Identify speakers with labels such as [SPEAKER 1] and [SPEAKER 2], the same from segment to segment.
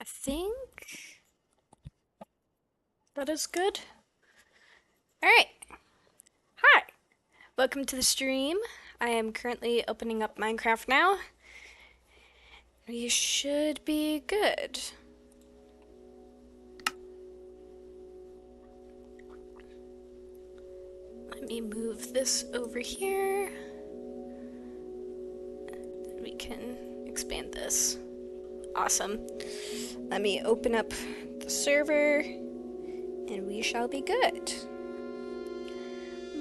[SPEAKER 1] I think that is good. Alright. Hi. Welcome to the stream. I am currently opening up Minecraft now. We should be good. Let me move this over here. Then we can expand this. Awesome. Let me open up the server and we shall be good.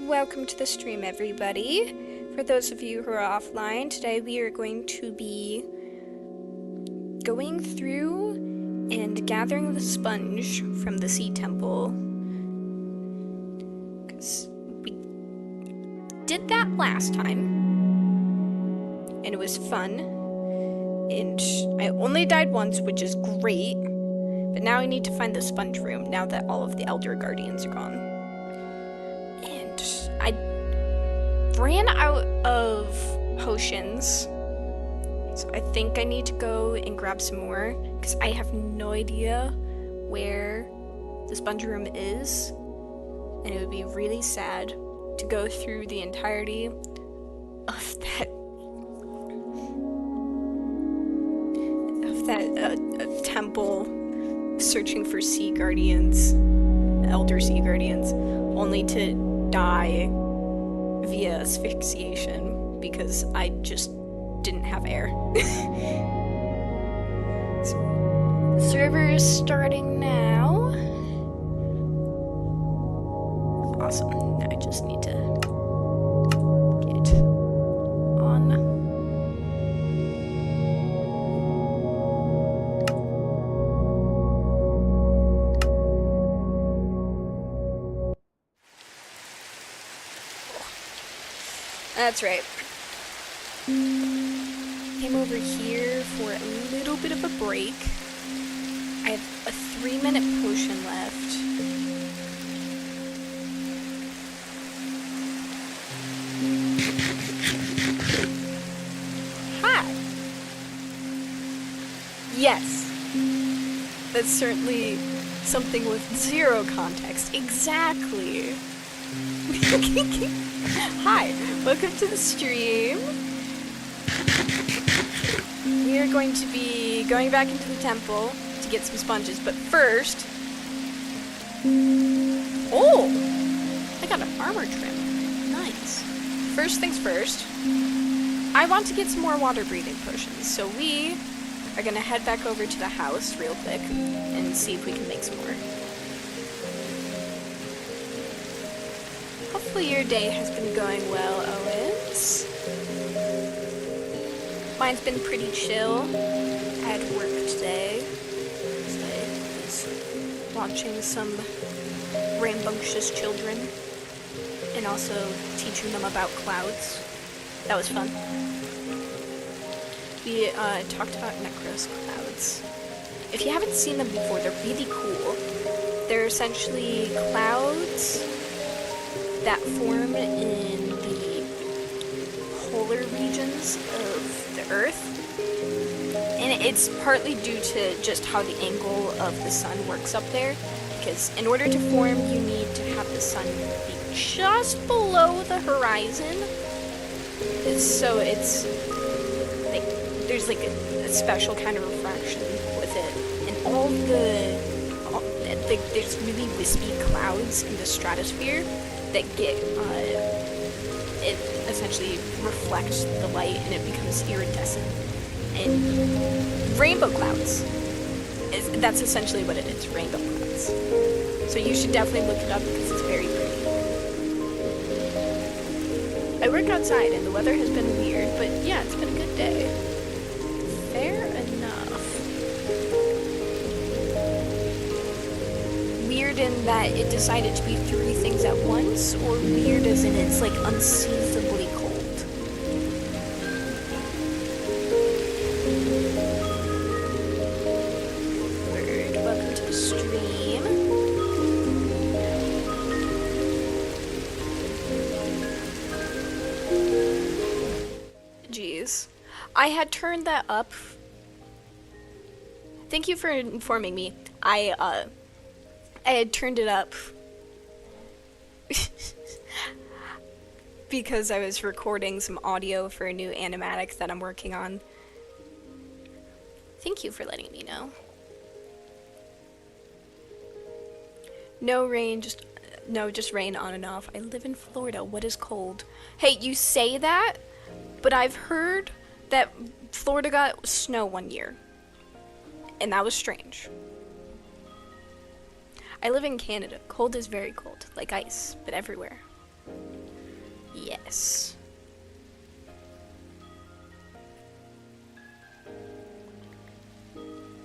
[SPEAKER 1] Welcome to the stream, everybody. For those of you who are offline, today we are going to be going through and gathering the sponge from the sea temple. Because we did that last time, and it was fun. And I only died once, which is great. But now I need to find the sponge room now that all of the Elder Guardians are gone. And I ran out of potions. So I think I need to go and grab some more, because I have no idea where the sponge room is. And it would be really sad to go through the entirety of that temple searching for sea guardians, elder sea guardians, only to die via asphyxiation because I just didn't have air. So, the server is starting now. Awesome. Now I just need to get on. That's right. Came over here for a little bit of a break. I have a 3-minute potion left. Hi! Yes. That's certainly something with zero context. Exactly. Hi, welcome to the stream. We are going to be going back into the temple to get some sponges, but first... Oh! I got an armor trim. Nice. First things first, I want to get some more water breathing potions, so we are going to head back over to the house real quick and see if we can make some more. Hopefully your day has been going well, Owens. Mine's been pretty chill. I had work today. So I was watching some rambunctious children and also teaching them about clouds. That was fun. We talked about Necros clouds. If you haven't seen them before, they're really cool. They're essentially clouds that form in the polar regions of the Earth. And it's partly due to just how the angle of the sun works up there. Because in order to form, you need to have the sun be just below the horizon. So it's like, there's like a special kind of refraction with it. And there's really wispy clouds in the stratosphere that get, it essentially reflects the light and it becomes iridescent. And rainbow clouds, that's essentially what it is, rainbow clouds. So you should definitely look it up because it's very pretty. I work outside and the weather has been weird, but yeah, it's been a good day. Fair enough. Weird in that it decided to be 3 things at once, or weird as in it's like unseasonably cold? Word, welcome to the stream. Jeez. I had turned that up Thank you for informing me. I had turned it up because I was recording some audio for a new animatic that I'm working on. Thank you for letting me know. No rain, just rain on and off. I live in Florida. What is cold? Hey, you say that, but I've heard that Florida got snow one year, and that was strange. I live in Canada. Cold is very cold, like ice, but everywhere. Yes.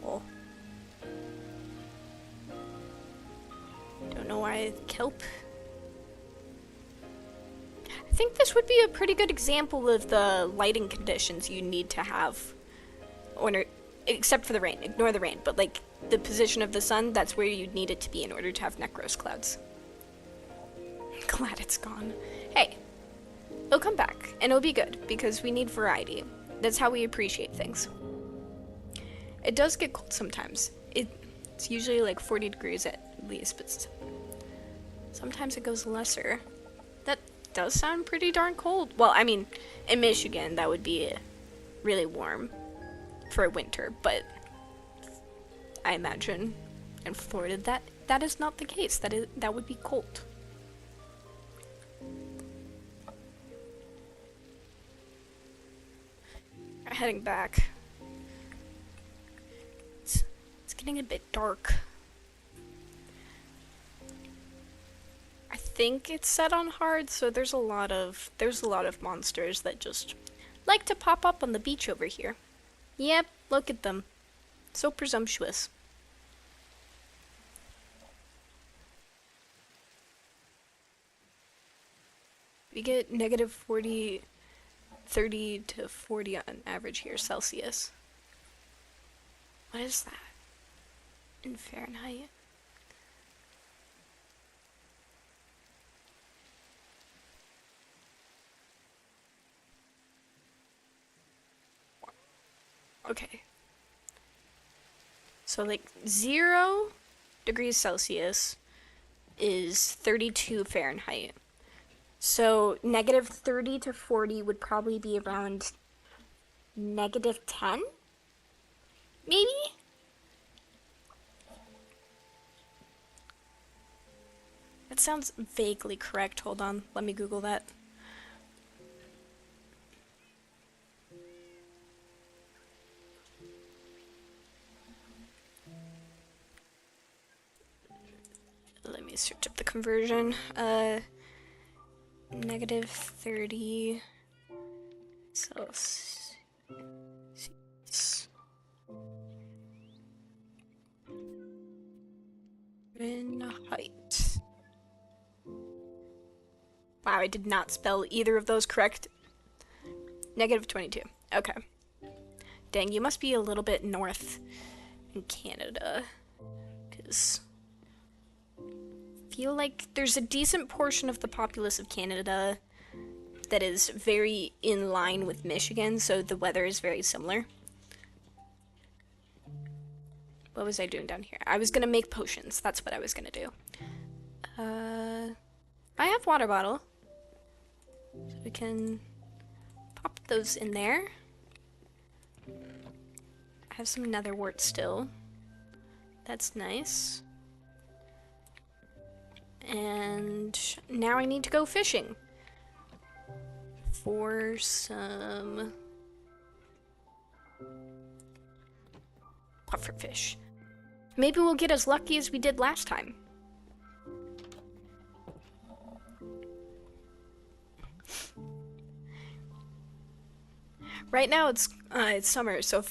[SPEAKER 1] Oh. Don't know why kelp. I think this would be a pretty good example of the lighting conditions you need to have, except for the rain. Ignore the rain, but like the position of the sun, that's where you'd need it to be in order to have Necros clouds. Glad it's gone. Hey, it'll come back, and it'll be good, because we need variety. That's how we appreciate things. It does get cold sometimes. It's usually like 40 degrees at least, but sometimes it goes lesser. That does sound pretty darn cold. Well, I mean, in Michigan, that would be really warm for a winter, but I imagine in Florida that is not the case. That would be cold. We're heading back. It's getting a bit dark. I think it's set on hard, so there's a lot of monsters that just like to pop up on the beach over here. Yep, look at them. So presumptuous. We get negative 40, 30 to 40 on average here, Celsius. What is that in Fahrenheit? Okay. So like 0 degrees Celsius is 32 Fahrenheit. So negative 30 to 40 would probably be around negative 10? Maybe? That sounds vaguely correct. Hold on, let me Google that. Let me search up the conversion. Negative 30 Celsius. Fahrenheit. Wow, I did not spell either of those correct. Negative 22. Okay. Dang, you must be a little bit north in Canada. Because I feel like there's a decent portion of the populace of Canada that is very in line with Michigan, so the weather is very similar. What was I doing down here? I was gonna make potions. That's what I was gonna do. I have water bottle. So we can pop those in there. I have some nether wart still. That's nice. And now I need to go fishing for some pufferfish. Maybe we'll get as lucky as we did last time. Right now it's summer, so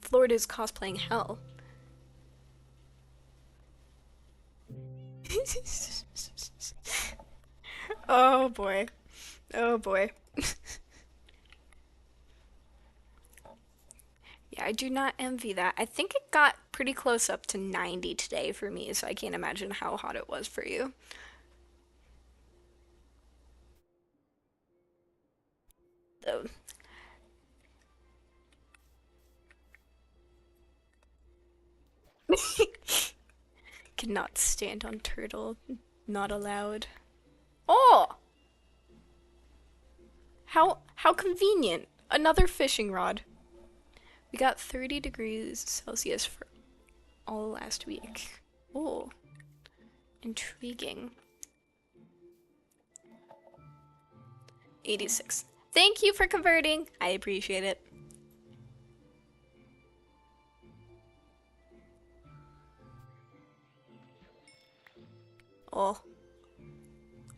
[SPEAKER 1] Florida's cosplaying hell. Oh boy. Oh boy. Yeah, I do not envy that. I think it got pretty close up to 90 today for me, so I can't imagine how hot it was for you. So, cannot stand on turtle. Not allowed. Oh! How convenient. Another fishing rod. We got 30 degrees Celsius for all last week. Oh. Intriguing. 86. Thank you for converting. I appreciate it. Oh.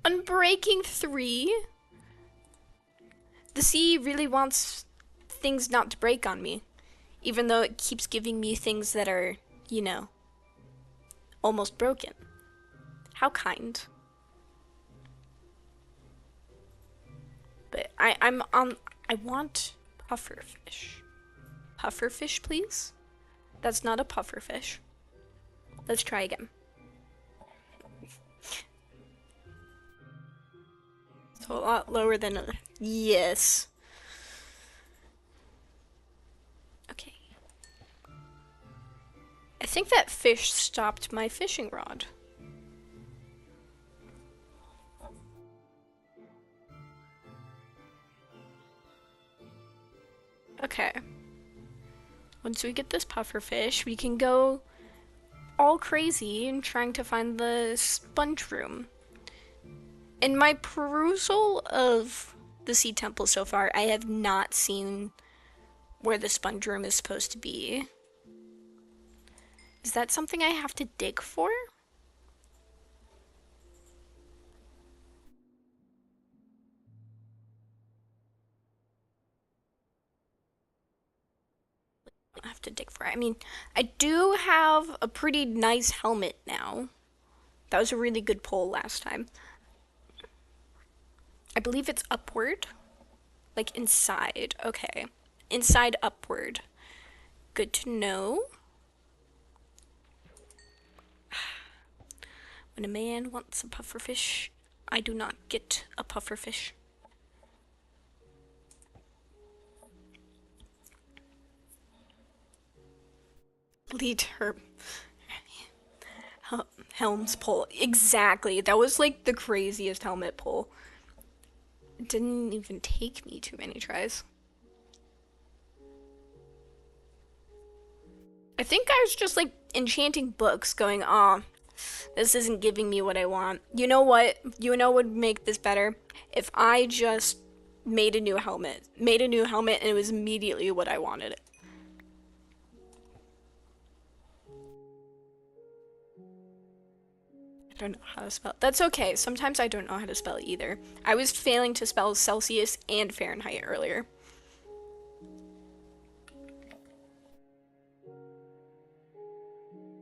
[SPEAKER 1] Unbreaking 3? The sea really wants things not to break on me. Even though it keeps giving me things that are, you know, almost broken. How kind. But I want pufferfish. Pufferfish, please? That's not a pufferfish. Let's try again. So a lot lower than a... Yes. Okay. I think that fish stopped my fishing rod. Okay. Once we get this pufferfish, we can go all crazy in trying to find the sponge room. In my perusal of the Sea Temple so far, I have not seen where the sponge room is supposed to be. Is that something I have to dig for? I have to dig for it. I mean, I do have a pretty nice helmet now. That was a really good pull last time. I believe it's upward. Like inside. Okay. Inside upward. Good to know. When a man wants a pufferfish, I do not get a pufferfish. Lead her. Helms pull. Exactly. That was like the craziest helmet pull. It didn't even take me too many tries. I think I was just like enchanting books going, "Aw, this isn't giving me what I want." You know what? You know what would make this better? If I just made a new helmet. Made a new helmet and it was immediately what I wanted. I don't know how to spell. That's okay. Sometimes I don't know how to spell either. I was failing to spell Celsius and Fahrenheit earlier.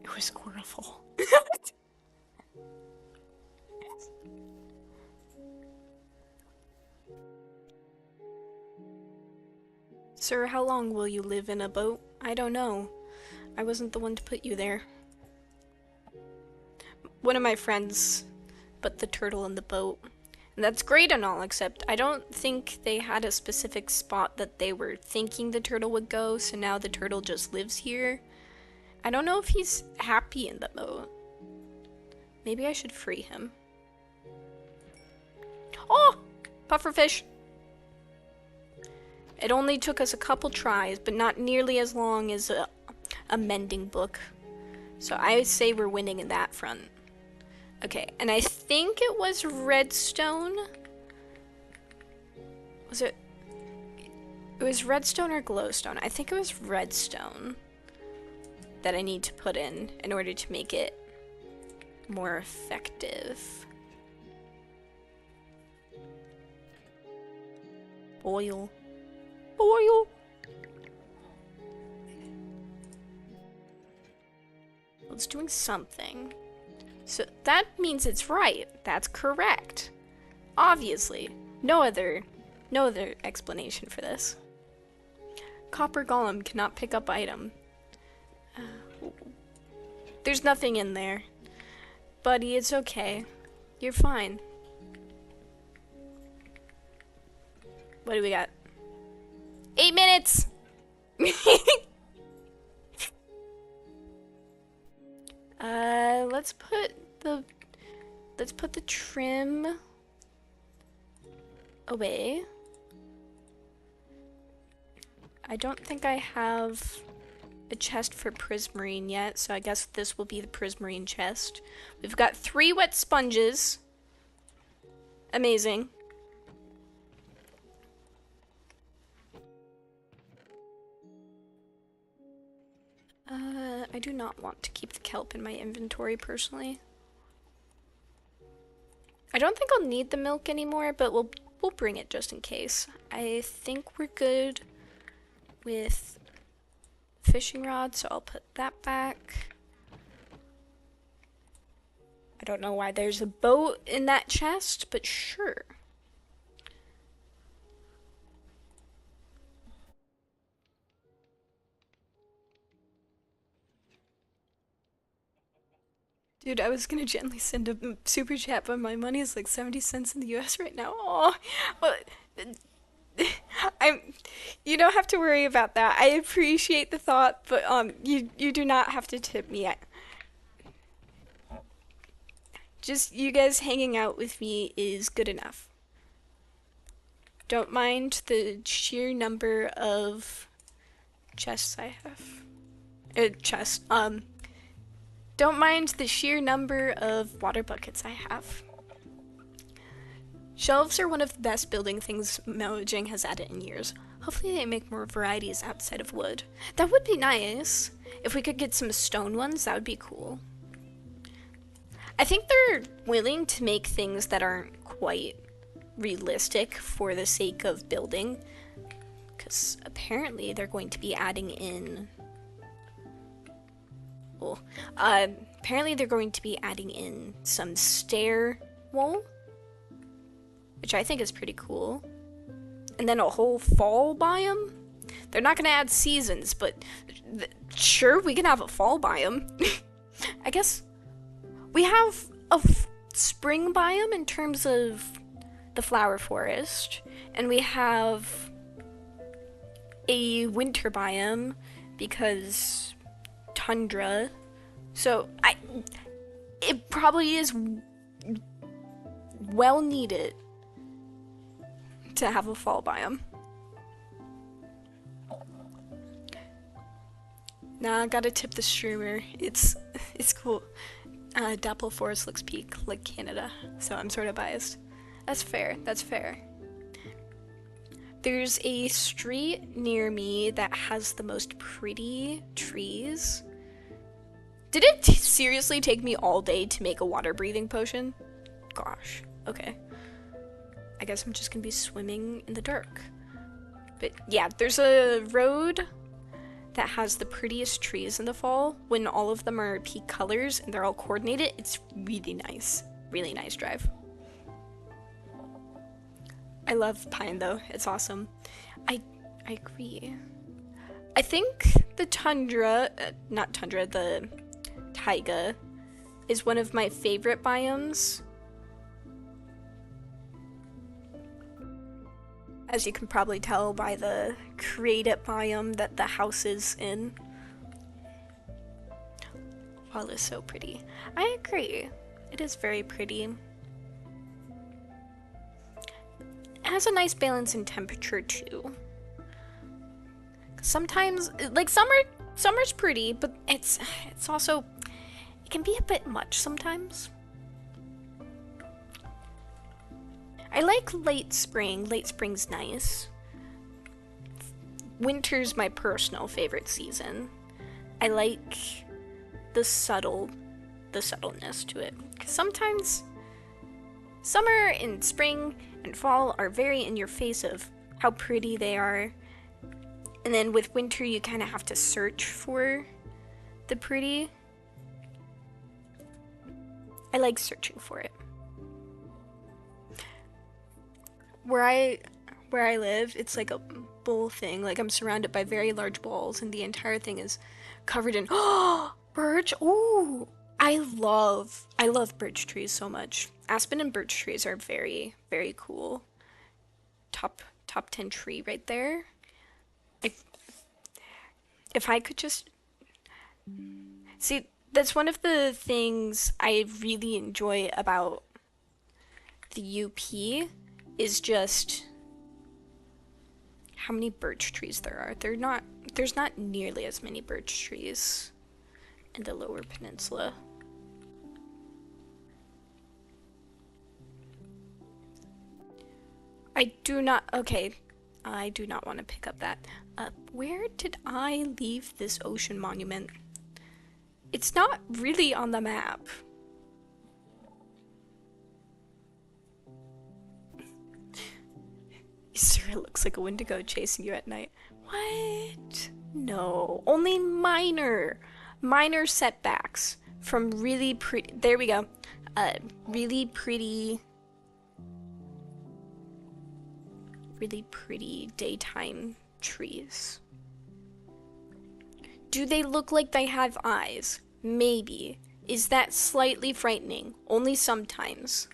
[SPEAKER 1] It was Squirrelful. Sir, how long will you live in a boat? I don't know. I wasn't the one to put you there. One of my friends put the turtle in the boat. And that's great and all, except I don't think they had a specific spot that they were thinking the turtle would go, so now the turtle just lives here. I don't know if he's happy in the boat. Maybe I should free him. Oh! Pufferfish! It only took us a couple tries, but not nearly as long as a mending book. So I say we're winning in that front. Okay, and I think it was redstone. Was it? It was redstone or glowstone. I think it was redstone that I need to put in order to make it more effective. Oil. Oil. Well, it's doing something. So that means it's right. That's correct. Obviously. No other explanation for this. Copper golem cannot pick up item. There's nothing in there. Buddy, it's okay. You're fine. What do we got? 8 minutes! let's put the trim away. I don't think I have a chest for Prismarine yet, so I guess this will be the Prismarine chest. We've got 3 wet sponges. Amazing. I do not want to keep the kelp in my inventory personally. I don't think I'll need the milk anymore, but we'll bring it just in case. I think we're good with fishing rod, so I'll put that back. I don't know why there's a boat in that chest, but sure. Dude, I was gonna gently send a super chat, but my money is like 70 cents in the US right now. Oh, but you don't have to worry about that. I appreciate the thought, but you do not have to tip me. Just you guys hanging out with me is good enough. Don't mind the sheer number of chests I have. Don't mind the sheer number of water buckets I have. Shelves are one of the best building things Mojang has added in years. Hopefully they make more varieties outside of wood. That would be nice. If we could get some stone ones, that would be cool. I think they're willing to make things that aren't quite realistic for the sake of building. Because apparently they're going to be adding in... Well, apparently they're going to be adding in some stair wool, which I think is pretty cool. And then a whole fall biome. They're not going to add seasons, but sure, we can have a fall biome. I guess we have a spring biome in terms of the flower forest, and we have a winter biome because tundra. So it probably is well needed to have a fall biome. Nah, I gotta tip the streamer. It's cool. Dapple Forest looks peak like Canada, so I'm sort of biased. That's fair. That's fair. There's a street near me that has the most pretty trees. Did it seriously take me all day to make a water breathing potion? Gosh. Okay. I guess I'm just gonna be swimming in the dark. But yeah, there's a road that has the prettiest trees in the fall when all of them are peak colors and they're all coordinated. It's really nice. Really nice drive. I love pine though. It's awesome. I agree. I think the tundra, not tundra, the taiga is one of my favorite biomes. As you can probably tell by the created biome that the house is in. Fall is so pretty. I agree. It is very pretty. It has a nice balance in temperature too. Sometimes, like summer's pretty, but it's also, it can be a bit much sometimes. I like late spring. Late spring's nice. Winter's my personal favorite season. I like the subtleness to it. 'Cause sometimes summer and spring and fall are very in your face of how pretty they are. And then with winter, you kind of have to search for the pretty. I like searching for it. Where I live, it's like a bowl thing. Like I'm surrounded by very large bowls, and the entire thing is covered in birch. Ooh, I love birch trees so much. Aspen and birch trees are very, very cool. Top 10 tree right there. If I could just see, That's one of the things I really enjoy about the UP is just how many birch trees there are. There's not nearly as many birch trees in the Lower Peninsula. I do not want to pick up that. Where did I leave this ocean monument? It's not really on the map. Sir, it looks like a Wendigo chasing you at night. What? No, only minor setbacks from really pretty, there we go, really pretty daytime trees. Do they look like they have eyes? Maybe. Is that slightly frightening? Only sometimes.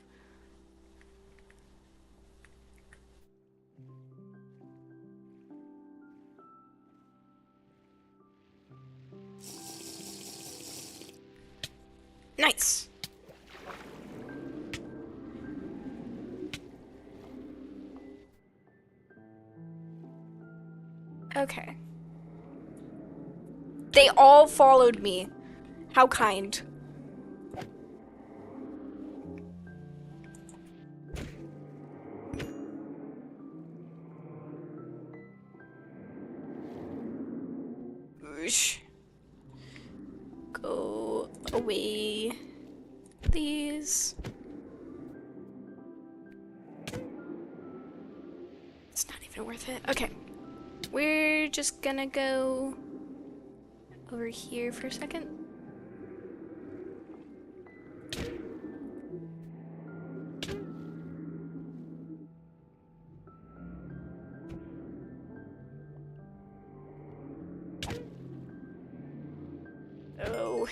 [SPEAKER 1] Nice. Okay. They all followed me. How kind. Whoosh. Go away, please. It's not even worth it. Okay. We're just gonna go over here for a second. Oh.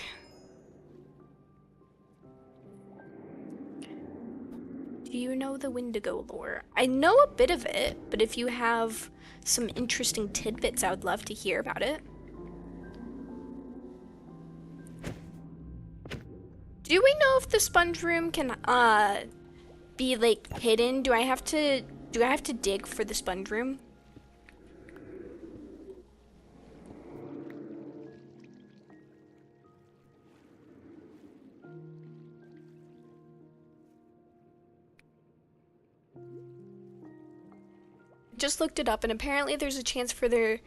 [SPEAKER 1] Do you know the Wendigo lore? I know a bit of it, but if you have some interesting tidbits, I would love to hear about it. Do we know if the sponge room can be like hidden? Do I have to dig for the sponge room? Just looked it up, and apparently there's a chance for there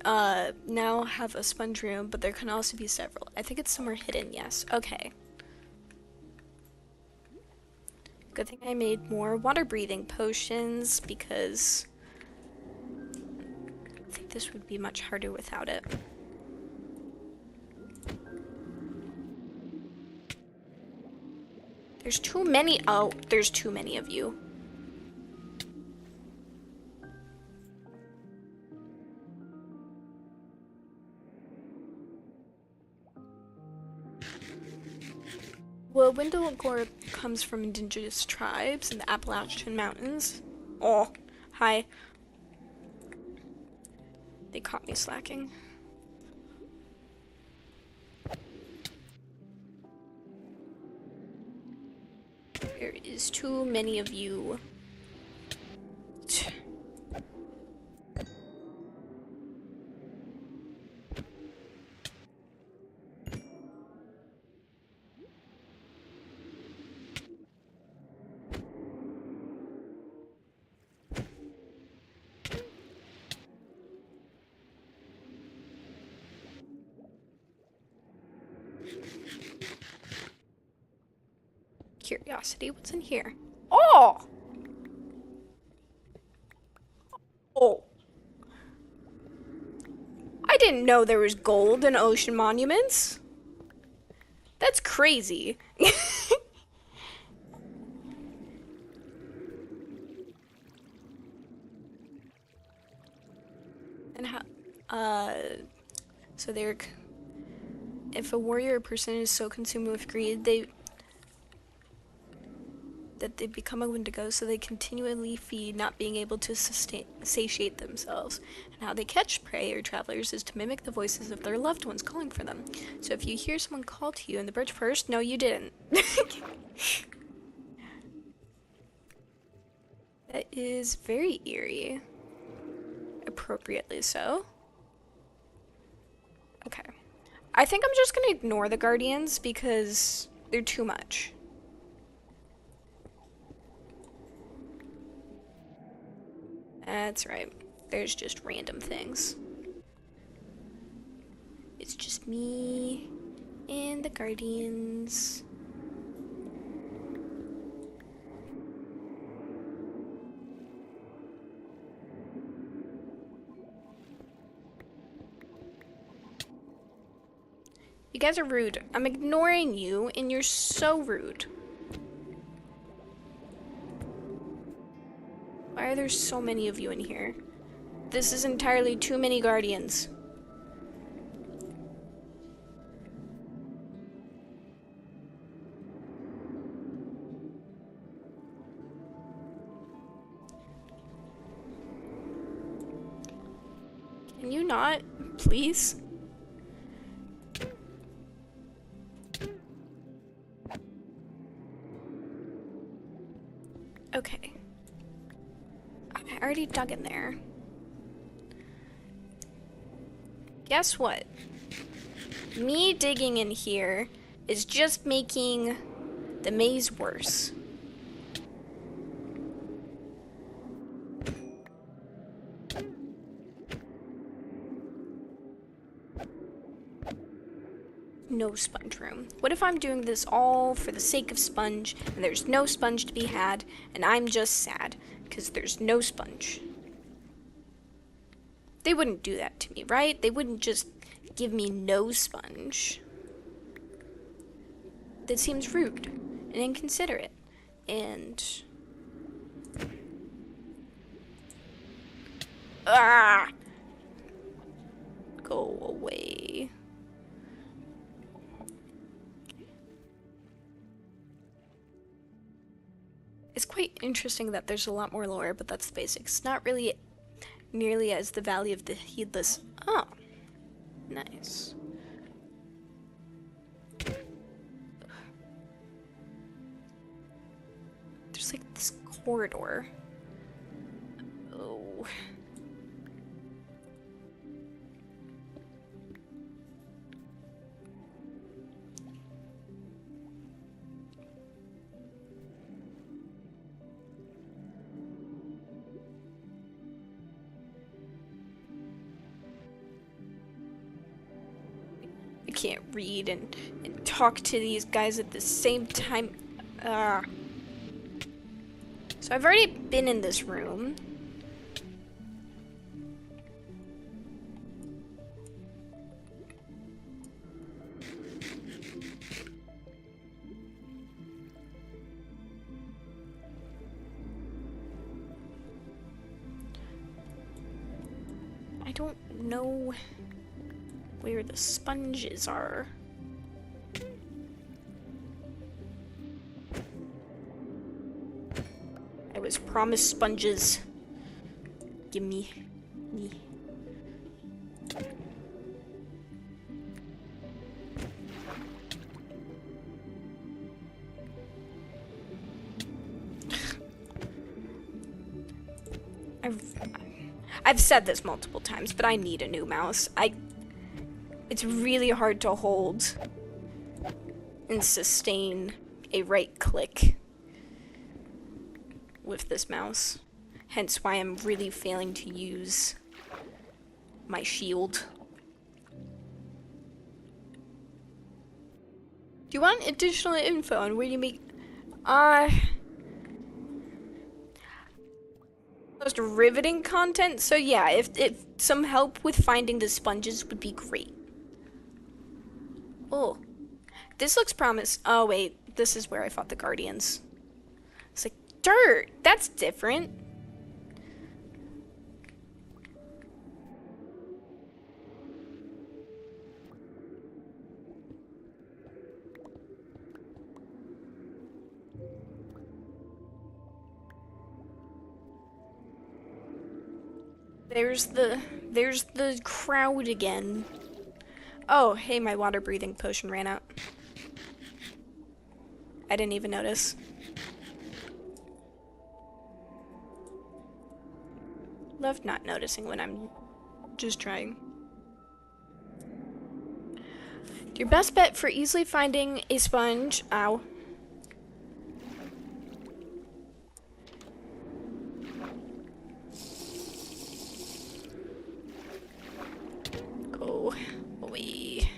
[SPEAKER 1] now have a sponge room, but there can also be several. I think it's somewhere hidden. Yes. Okay. Good thing I made more water breathing potions, because I think this would be much harder without it. There's too many. Oh, there's too many of you. Well, Wendigo comes from indigenous tribes in the Appalachian Mountains. Oh, hi. They caught me slacking. There is too many of you. Curiosity, what's in here? Oh! Oh. I didn't know there was gold in ocean monuments. That's crazy. And how, so they're, if a warrior person is so consumed with greed, that they become a Wendigo, so they continually feed, not being able to satiate themselves. And how they catch prey or travelers is to mimic the voices of their loved ones calling for them. So if you hear someone call to you in the birch forest, no, you didn't. That is very eerie. Appropriately so. Okay. I think I'm just gonna ignore the guardians because they're too much. That's right. There's just random things. It's just me and the guardians. You guys are rude. I'm ignoring you, and you're so rude. Why are there so many of you in here? This is entirely too many guardians. Can you not, please? Okay. I already dug in there. Guess what? Me digging in here is just making the maze worse. No sponge room. What if I'm doing this all for the sake of sponge, and there's no sponge to be had, and I'm just sad, because there's no sponge? They wouldn't do that to me, right? They wouldn't just give me no sponge. That seems rude and inconsiderate, and... Ah! Go away. It's quite interesting that there's a lot more lore, but that's the basics. Not really nearly as the Valley of the Heedless. Oh, nice. There's like this corridor. Oh. I can't read and talk to these guys at the same time. So I've already been in this room. I don't know where the sponges are. I was promised sponges. Give me. I've said this multiple times, but I need a new mouse. It's really hard to hold and sustain a right click with this mouse. Hence why I'm really failing to use my shield. Do you want additional info on where you make... most riveting content? So yeah, if some help with finding the sponges would be great. Oh, this looks oh wait, this is where I fought the guardians. It's like dirt. That's different. There's the crowd again. Oh, hey, my water breathing potion ran out. I didn't even notice. Love not noticing when I'm just trying. Your best bet for easily finding a sponge. Ow. Go away.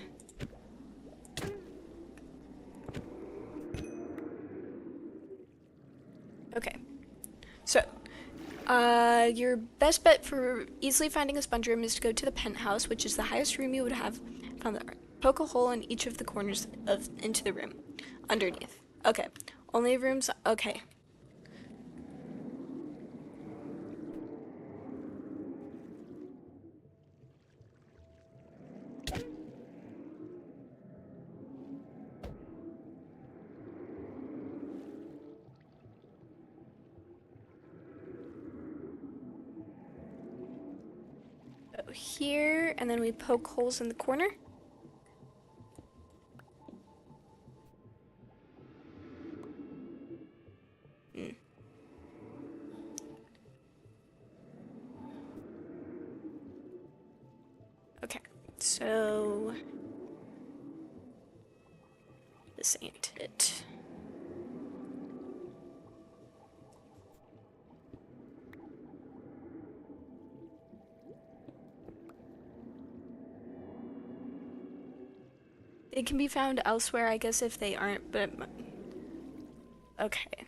[SPEAKER 1] Okay. So, your best bet for easily finding a sponge room is to go to the penthouse, which is the highest room you would have found there. Poke a hole in each of the corners into the room. Underneath. Okay. Only rooms. Okay. Go here, and then we poke holes in the corner. Okay, so this ain't it. They can be found elsewhere, I guess, if they aren't, but... Okay.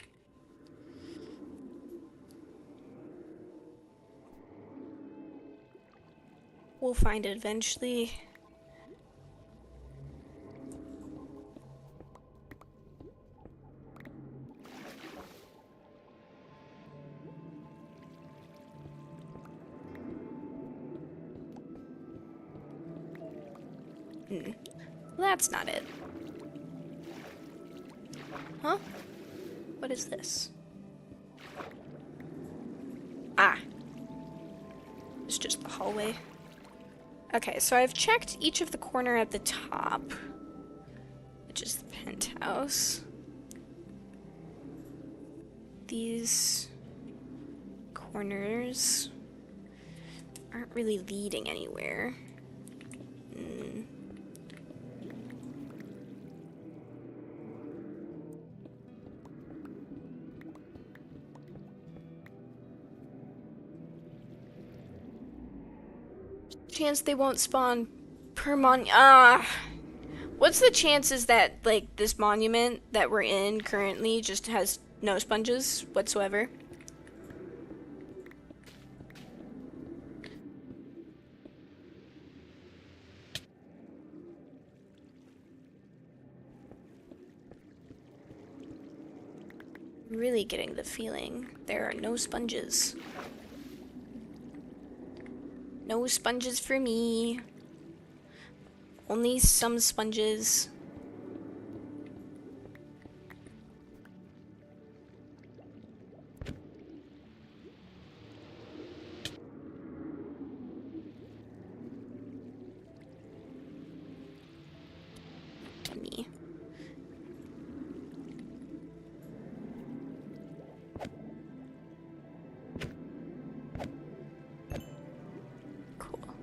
[SPEAKER 1] We'll find it eventually. Well, that's not it. Huh? What is this? Ah. It's just the hallway. Okay, so I've checked each of the corner at the top, which is the penthouse. These corners aren't really leading anywhere. Chance they won't spawn per what's the chances that, like, this monument that we're in currently just has no sponges whatsoever? I'm really getting the feeling there are no sponges. No sponges for me. Only some sponges. Me.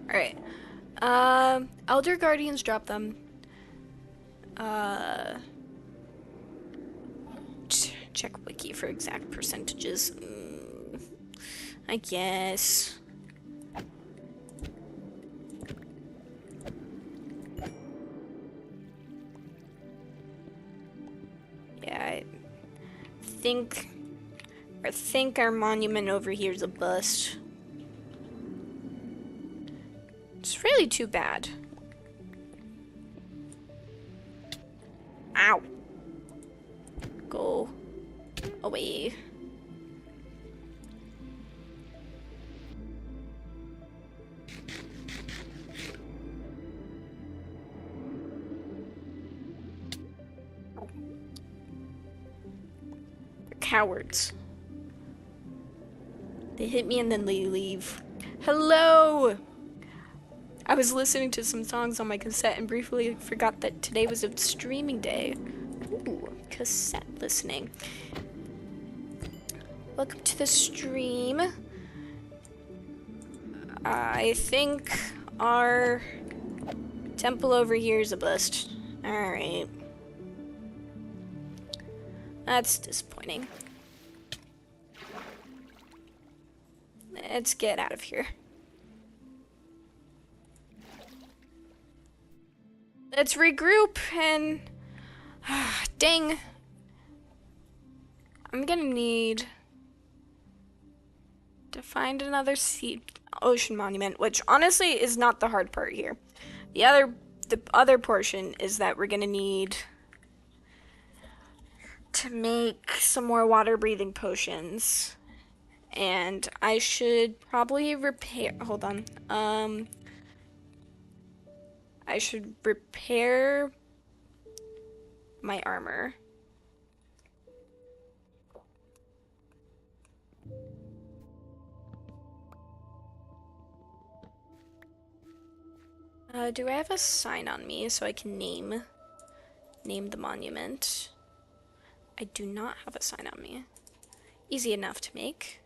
[SPEAKER 1] Alright. Elder Guardians drop them. Check wiki for exact percentages. I guess. Yeah, I think our monument over here is a bust. It's really too bad. Ow. Go away. They're cowards. They hit me and then they leave. Hello! I was listening to some songs on my cassette and briefly forgot that today was a streaming day. Ooh, cassette listening. Welcome to the stream. I think our temple over here is a bust. Alright. That's disappointing. Let's get out of here. Let's regroup and... dang. I'm gonna need to find another ocean monument, which honestly is not the hard part here. The other portion is that we're gonna need to make some more water breathing potions. And I should probably repair, hold on, I should repair my armor. Do I have a sign on me so I can name the monument? I do not have a sign on me. Easy enough to make.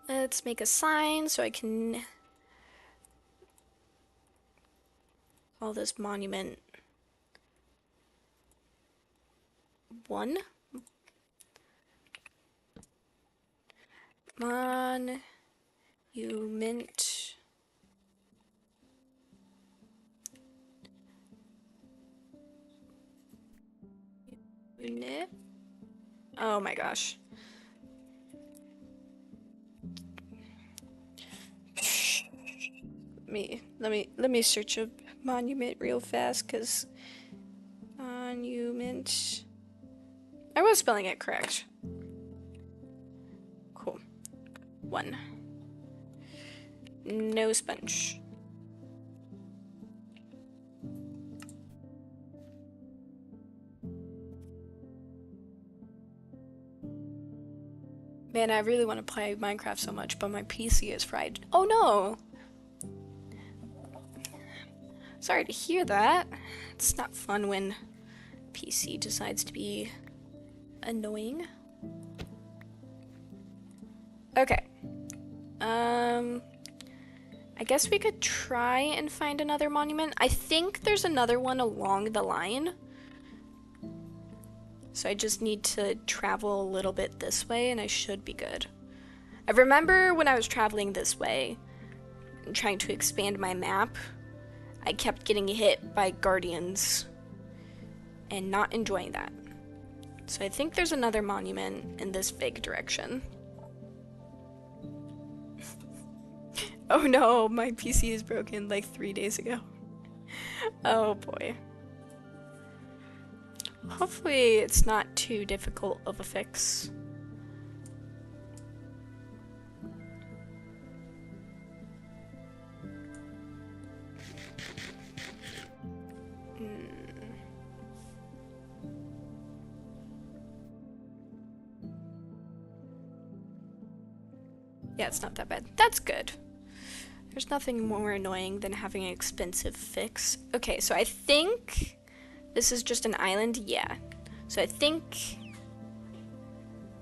[SPEAKER 1] Let's make a sign so I can call this monument 1. Monument. Unit. Oh my gosh. Let me search up monument real fast, cause monument. I was spelling it correct. Cool. 1. No sponge. Man, I really want to play Minecraft so much, but my PC is fried. Oh no! Sorry to hear that. It's not fun when PC decides to be annoying. Okay. I guess we could try and find another monument. I think there's another one along the line. So I just need to travel a little bit this way and I should be good. I remember when I was traveling this way and trying to expand my map, I kept getting hit by guardians and not enjoying that. So I think there's another monument in this big direction. Oh no, my PC is broken like 3 days ago. Oh boy. Hopefully it's not too difficult of a fix. Yeah, it's not that bad. That's good. There's nothing more annoying than having an expensive fix. Okay, so I think this is just an island. Yeah. So I think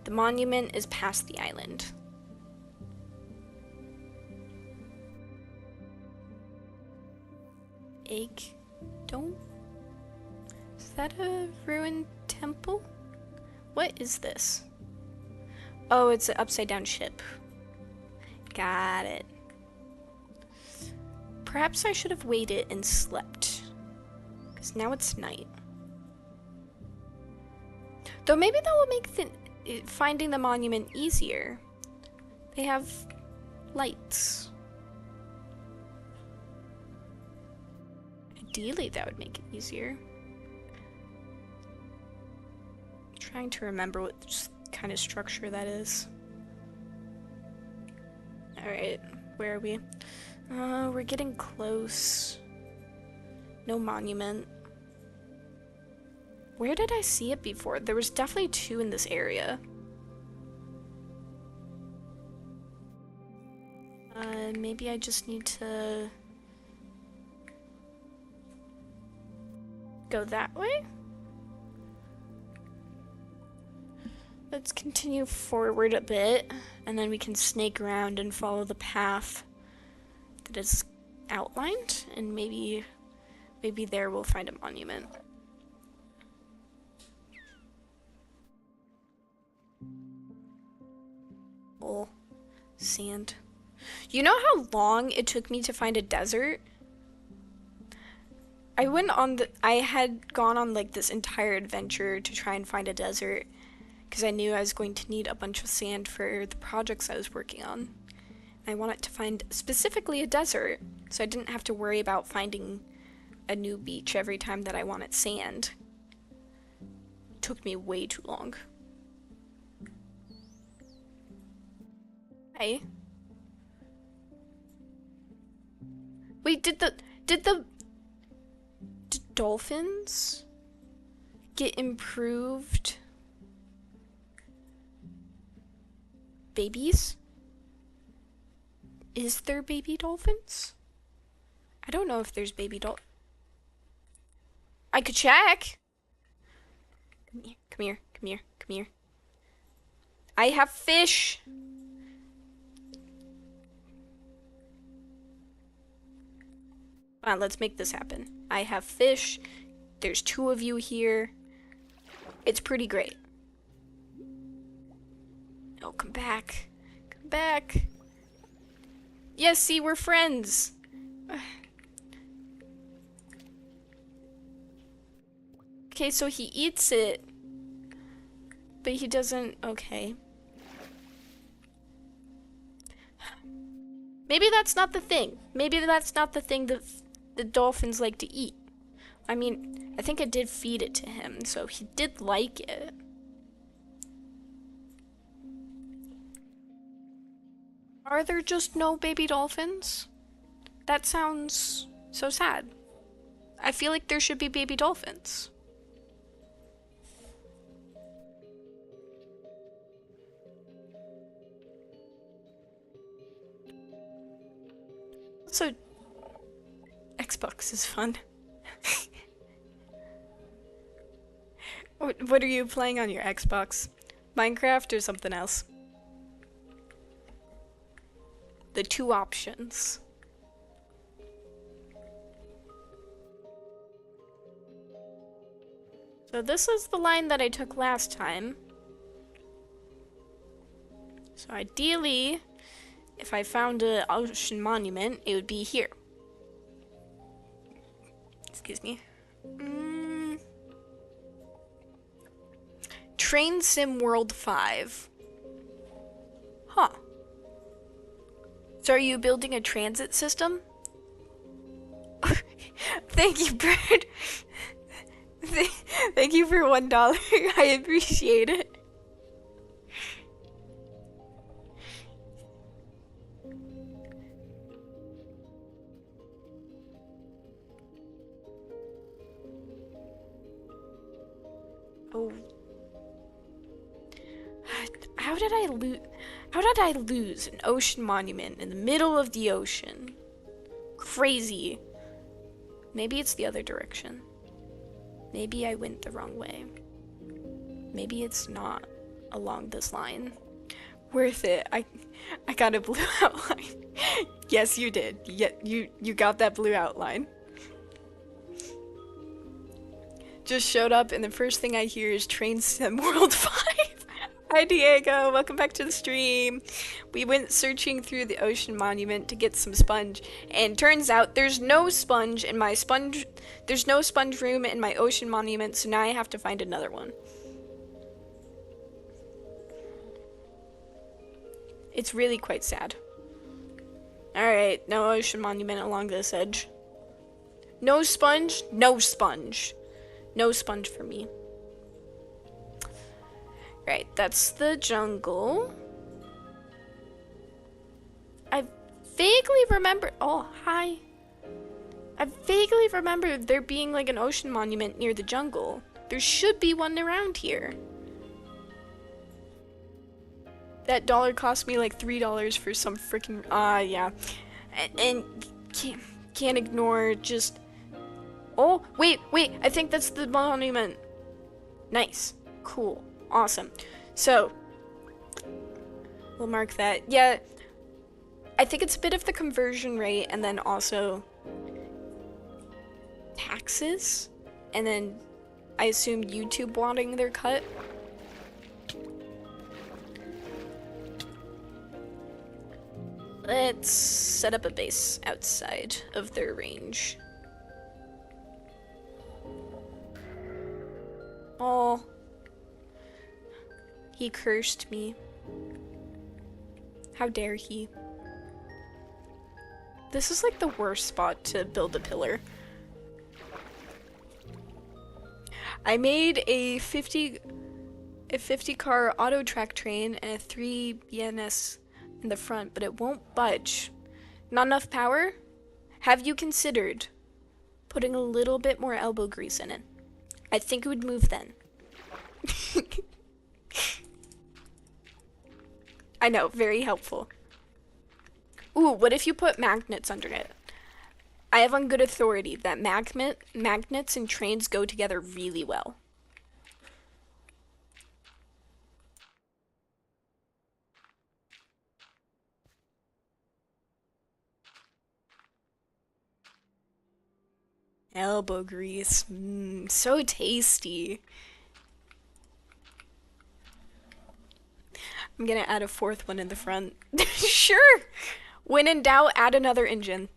[SPEAKER 1] the monument is past the island. Egg Dome? Is that a ruined temple? What is this? Oh, it's an upside down ship. Got it. Perhaps I should have waited and slept, because now it's night. Though maybe that will make finding the monument easier. They have lights. Ideally, that would make it easier. I'm trying to remember what kind of structure that is. Alright, where are we? We're getting close. No monument. Where did I see it before? There was definitely 2 in this area. Maybe I just need to go that way? Let's continue forward a bit, and then we can snake around and follow the path that is outlined, and maybe there we'll find a monument. Oh, sand. You know how long it took me to find a desert? I had gone on like this entire adventure to try and find a desert because I knew I was going to need a bunch of sand for the projects I was working on. I wanted to find specifically a desert so I didn't have to worry about finding a new beach every time that I wanted sand. It took me way too long. Hey. Wait, did the dolphins get improved babies? Is there baby dolphins? I don't know if there's baby I could check. Come here, come here, come here. I have fish. Come on, let's make this happen. I have fish. There's 2 of you here. It's pretty great. Oh, come back. Come back. Yes, see, we're friends. Okay, so he eats it. But he doesn't... Okay. Maybe that's not the thing. Maybe that's not the thing that the dolphins like to eat. I mean, I think I did feed it to him, so he did like it. Are there just no baby dolphins? That sounds so sad. I feel like there should be baby dolphins. So, Xbox is fun. What are you playing on your Xbox? Minecraft or something else? The 2 options. So this is the line that I took last time. So ideally, if I found an ocean monument, it would be here. Excuse me. Train Sim World 5. Huh. So are you building a transit system? Thank you, Bird. Thank you for $1. I appreciate it. Oh. How did I lose an ocean monument in the middle of the ocean? Crazy. Maybe it's the other direction. Maybe I went the wrong way. Maybe it's not along this line. Worth it. I got a blue outline. Yes, you did. Yeah, you got that blue outline. Just showed up and the first thing I hear is Train Sim World 5. Hi Diego, welcome back to the stream. We went searching through the ocean monument to get some sponge, and turns out there's no sponge in my there's no sponge room in my ocean monument, so now I have to find another one. It's really quite sad. Alright, no ocean monument along this edge. No sponge, no sponge. No sponge for me. Right, that's the jungle. I vaguely remember... Oh, hi. I vaguely remember there being like an ocean monument near the jungle. There should be one around here. That dollar cost me like $3 for some freaking yeah. And can't ignore just. Oh, wait, I think that's the monument. Nice. Cool. Awesome. So, we'll mark that. Yeah, I think it's a bit of the conversion rate and then also taxes. And then I assume YouTube wanting their cut. Let's set up a base outside of their range. Oh, he cursed me. How dare he? This is like the worst spot to build a pillar. I made a 50 car auto track train and a 3 BNS in the front, but it won't budge. Not enough power? Have you considered putting a little bit more elbow grease in it? I think it would move then. I know, very helpful. Ooh, what if you put magnets under it? I have on good authority that magnets and trains go together really well. Elbow grease. So tasty. I'm gonna add a 4th one in the front. Sure! When in doubt, add another engine.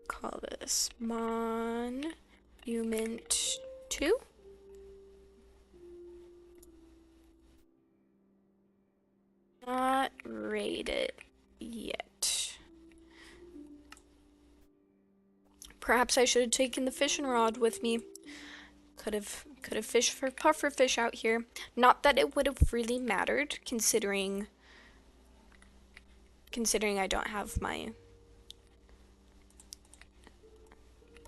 [SPEAKER 1] Call this Monument 2. Not rated yet. Perhaps I should have taken the fishing rod with me. Could have fished for puffer fish out here. Not that it would have really mattered, considering I don't have my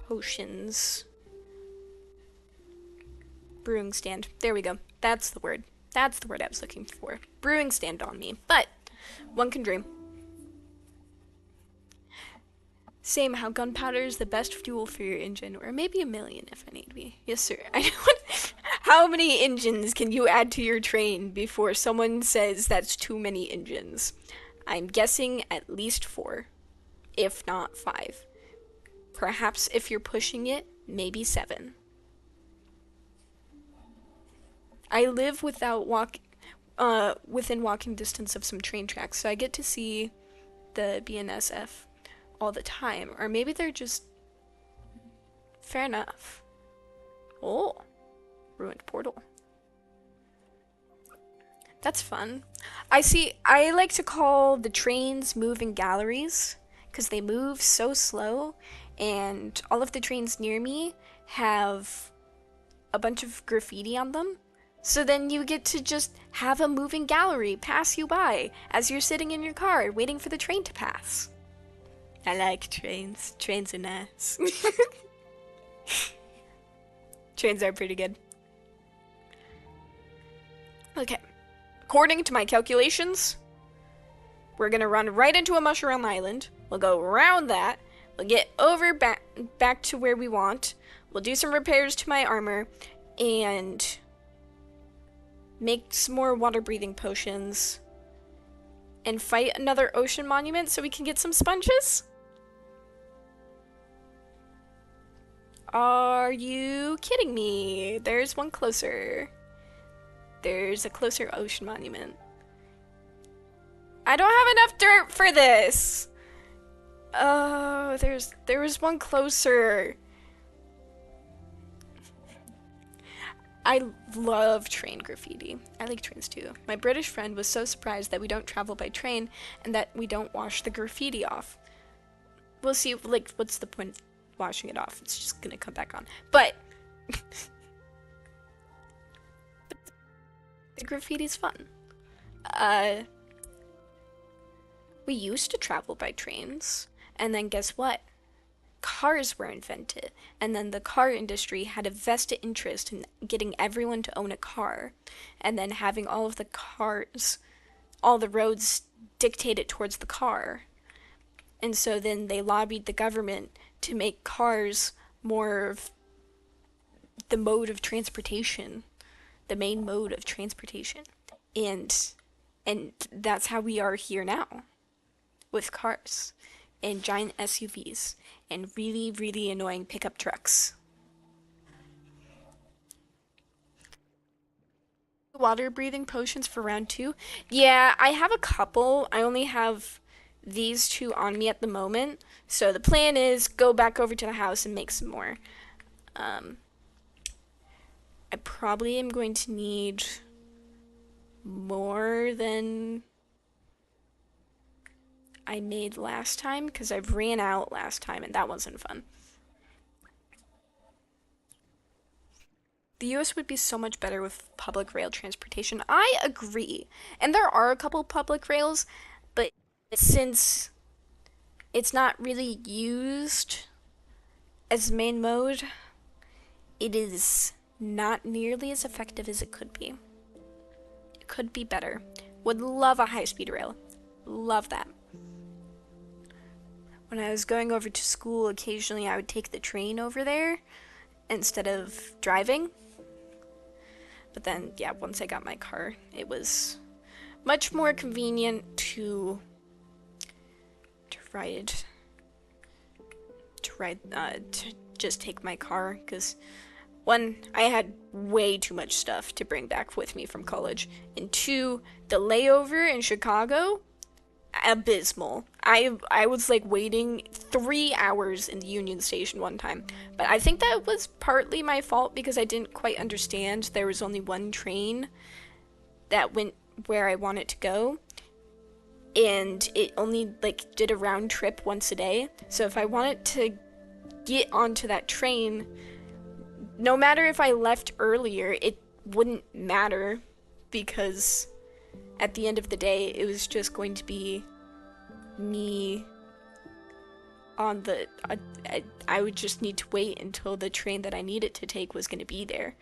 [SPEAKER 1] potions. Brewing stand. There we go. That's the word. That's the word I was looking for. Brewing stand on me. But one can dream. Same, how gunpowder is the best fuel for your engine, or maybe 1,000,000 if I need be. Yes, sir. I know. How many engines can you add to your train before someone says that's too many engines? I'm guessing at least 4, if not 5. Perhaps if you're pushing it, maybe 7. I live within walking distance of some train tracks, so I get to see the BNSF all the time. Or maybe they're just... Fair enough. Oh, ruined portal. That's fun. I like to call the trains moving galleries, because they move so slow, and all of the trains near me have a bunch of graffiti on them. So then you get to just have a moving gallery pass you by as you're sitting in your car waiting for the train to pass. I like trains. Trains are nice. Trains are pretty good. Okay. According to my calculations, we're gonna run right into a mushroom island. We'll go around that. We'll get over back to where we want. We'll do some repairs to my armor and make some more water-breathing potions, and fight another ocean monument so we can get some sponges? Are you kidding me? There's one closer. There's a closer ocean monument. I don't have enough dirt for this! Oh, there was one closer. I love train graffiti. I like trains too. My British friend was so surprised that we don't travel by train and that we don't wash the graffiti off. We'll see, like, what's the point of washing it off? It's just gonna come back on. But The graffiti's fun. We used to travel by trains, and then guess what? Cars were invented, and then the car industry had a vested interest in getting everyone to own a car, and then having all of the cars, all the roads dictated towards the car. And so then they lobbied the government to make cars more of the mode of transportation, the main mode of transportation. And that's how we are here now, with cars and giant SUVs and really, really annoying pickup trucks. Water breathing potions for round 2? Yeah, I have a couple. I only have these 2 on me at the moment. So the plan is go back over to the house and make some more. I probably am going to need more than I made last time because I ran out last time and that wasn't fun. The US would be so much better with public rail transportation. I agree. And there are a couple public rails, but since it's not really used as main mode, it is not nearly as effective as it could be. It could be better. Would love a high-speed rail. Love that. When I was going over to school, occasionally I would take the train over there instead of driving. But then, yeah, once I got my car, it was much more convenient to just take my car, because one, I had way too much stuff to bring back with me from college, and two, the layover in Chicago, abysmal. I was like waiting 3 hours in the Union Station one time, but I think that was partly my fault because I didn't quite understand there was only one train that went where I wanted to go, and it only like did a round trip once a day. So if I wanted to get onto that train, no matter if I left earlier, it wouldn't matter, because at the end of the day, it was just going to be me on the... I would just need to wait until the train that I needed to take was going to be there.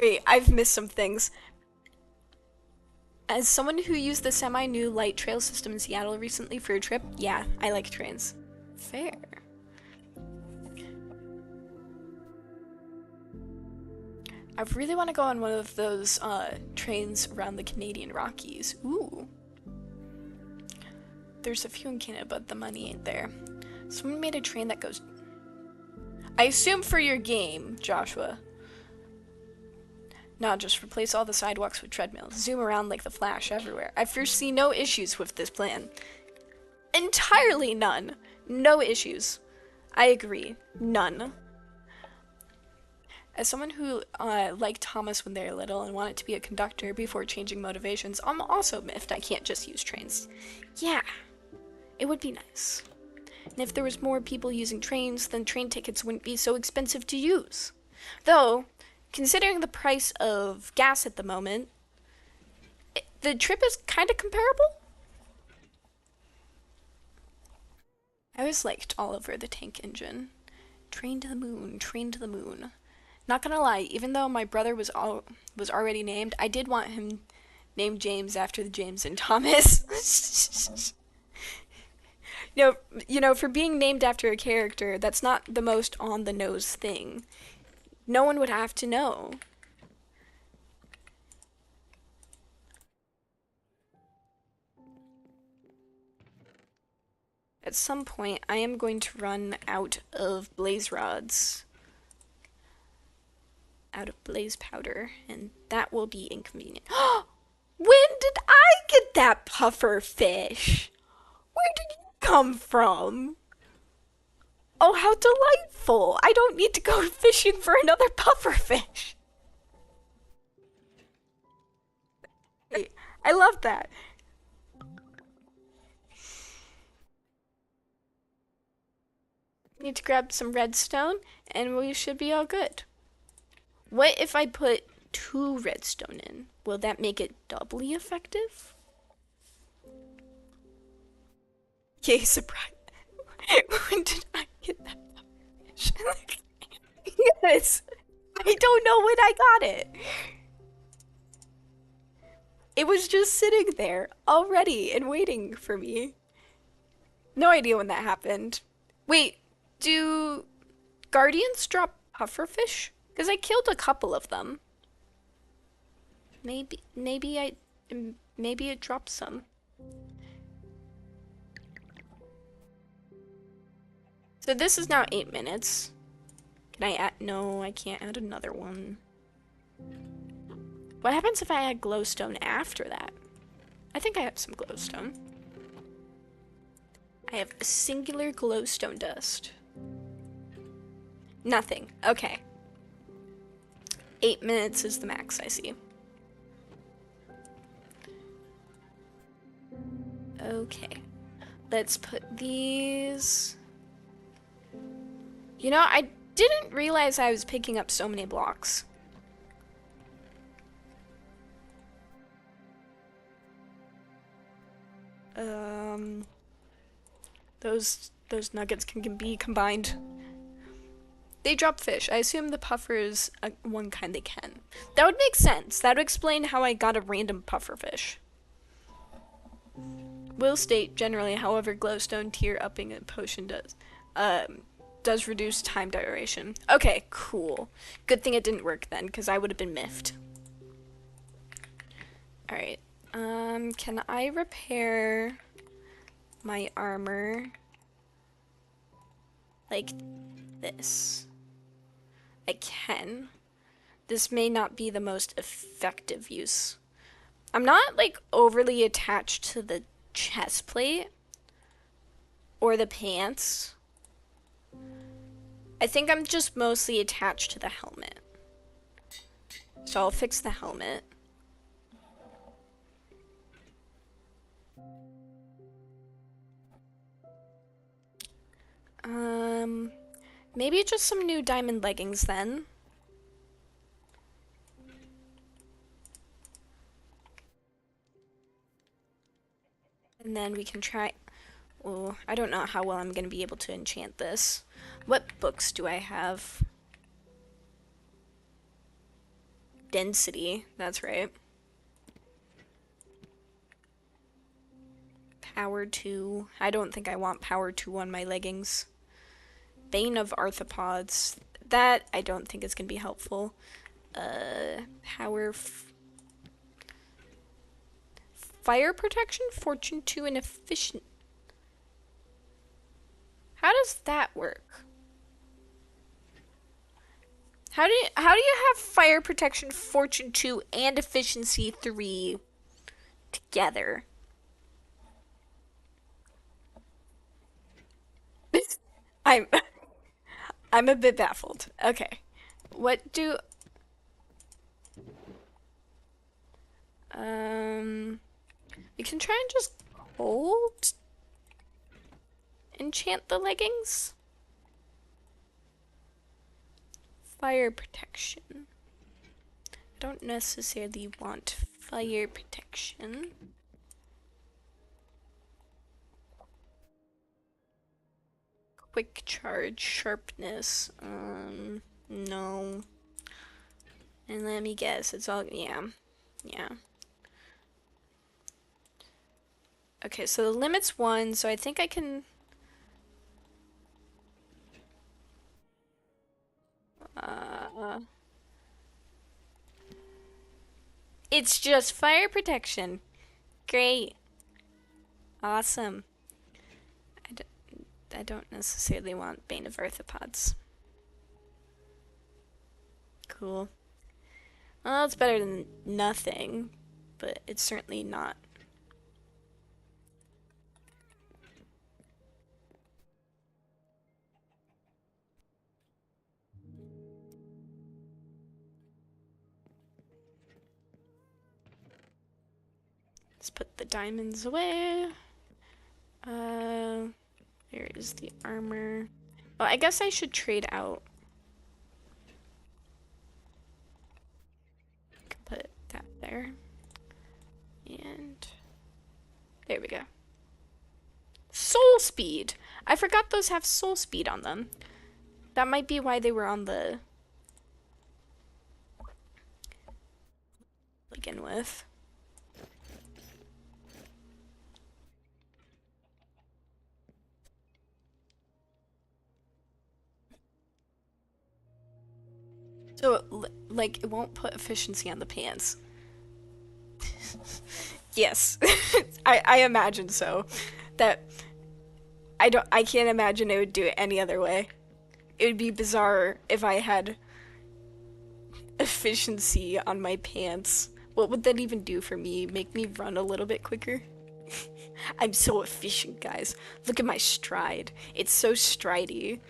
[SPEAKER 1] Wait, I've missed some things. As someone who used the semi-new light trail system in Seattle recently for a trip, yeah, I like trains. Fair. I really want to go on one of those trains around the Canadian Rockies. Ooh. There's a few in Canada, but the money ain't there. Someone made a train that goes... I assume for your game, Joshua. Nah, just replace all the sidewalks with treadmills. Zoom around like the Flash everywhere. I foresee no issues with this plan. Entirely none. No issues. I agree. None. As someone who liked Thomas when they were little and wanted to be a conductor before changing motivations, I'm also miffed I can't just use trains. Yeah, it would be nice. And if there was more people using trains, then train tickets wouldn't be so expensive to use. Though, considering the price of gas at the moment, the trip is kind of comparable. I always liked Oliver the Tank Engine. Train to the moon, train to the moon. Not gonna lie, even though my brother was already named, I did want him named James after the James and Thomas. You know, for being named after a character, that's not the most on-the-nose thing. No one would have to know. At some point, I am going to run out of blaze rods. Out of blaze powder, and that will be inconvenient. When did I get that puffer fish? Where did you come from? Oh, how delightful! I don't need to go fishing for another puffer fish. I love that. Need to grab some redstone, and we should be all good. What if I put 2 redstone in? Will that make it doubly effective? Yay, surprise. When did I get that? Yes. I don't know when I got it. It was just sitting there already and waiting for me. No idea when that happened. Wait, do guardians drop pufferfish? Because I killed a couple of them. Maybe it dropped some. So this is now 8 minutes. Can I add? No, I can't add another one. What happens if I add glowstone after that? I think I have some glowstone. I have a singular glowstone dust. Nothing. Okay. 8 minutes is the max, I see. Okay. Let's put these... You know, I didn't realize I was picking up so many blocks. Those nuggets can be combined. They drop fish. I assume the puffer is one kind they can. That would make sense. That would explain how I got a random puffer fish. Will state generally, however, glowstone tier upping a potion does reduce time duration. Okay, cool. Good thing it didn't work then, because I would have been miffed. Alright. Can I repair my armor like this? I can. This may not be the most effective use. I'm not like overly attached to the chest plate or the pants. I think I'm just mostly attached to the helmet. So I'll fix the helmet. Maybe just some new diamond leggings then. And then we can try... Oh, I don't know how well I'm going to be able to enchant this. What books do I have? Density, that's right. Power 2. I don't think I want power 2 on my leggings. Bane of Arthropods. That I don't think is going to be helpful. Fire protection, fortune 2, and efficient. How does that work? How do you have fire protection, fortune 2, and efficiency 3 together? I'm a bit baffled. Okay. What do we can try and just hold enchant the leggings? Fire protection. I don't necessarily want fire protection. Quick charge, sharpness, no. And let me guess, it's all, yeah. Okay, so the limit's 1, so I think I can... It's just fire protection. Great. Awesome. I don't necessarily want Bane of Arthropods. Cool. Well, it's better than nothing, but it's certainly not. Let's put the diamonds away. There is the armor. Well, I guess I should trade out. Put that there. And there we go. Soul speed! I forgot those have soul speed on them. That might be why they were on the begin with. So, like, it won't put efficiency on the pants. Yes, I imagine so. That I can't imagine it would do it any other way. It would be bizarre if I had efficiency on my pants. What would that even do for me? Make me run a little bit quicker? I'm so efficient, guys. Look at my stride. It's so stridey.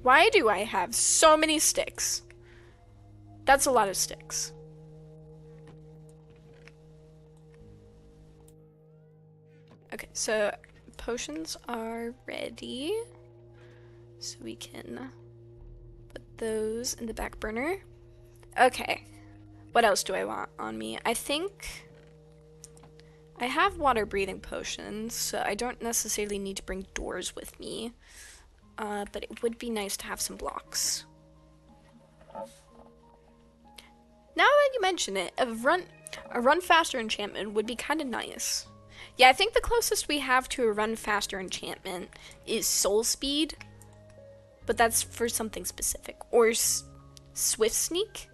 [SPEAKER 1] Why do I have so many sticks? That's a lot of sticks. Okay, so potions are ready. So we can put those in the back burner. Okay, what else do I want on me? I think I have water breathing potions, so I don't necessarily need to bring doors with me. But it would be nice to have some blocks. Now that you mention it, a run faster enchantment would be kind of nice. Yeah, I think the closest we have to a run faster enchantment is soul speed, but that's for something specific. Or swift sneak.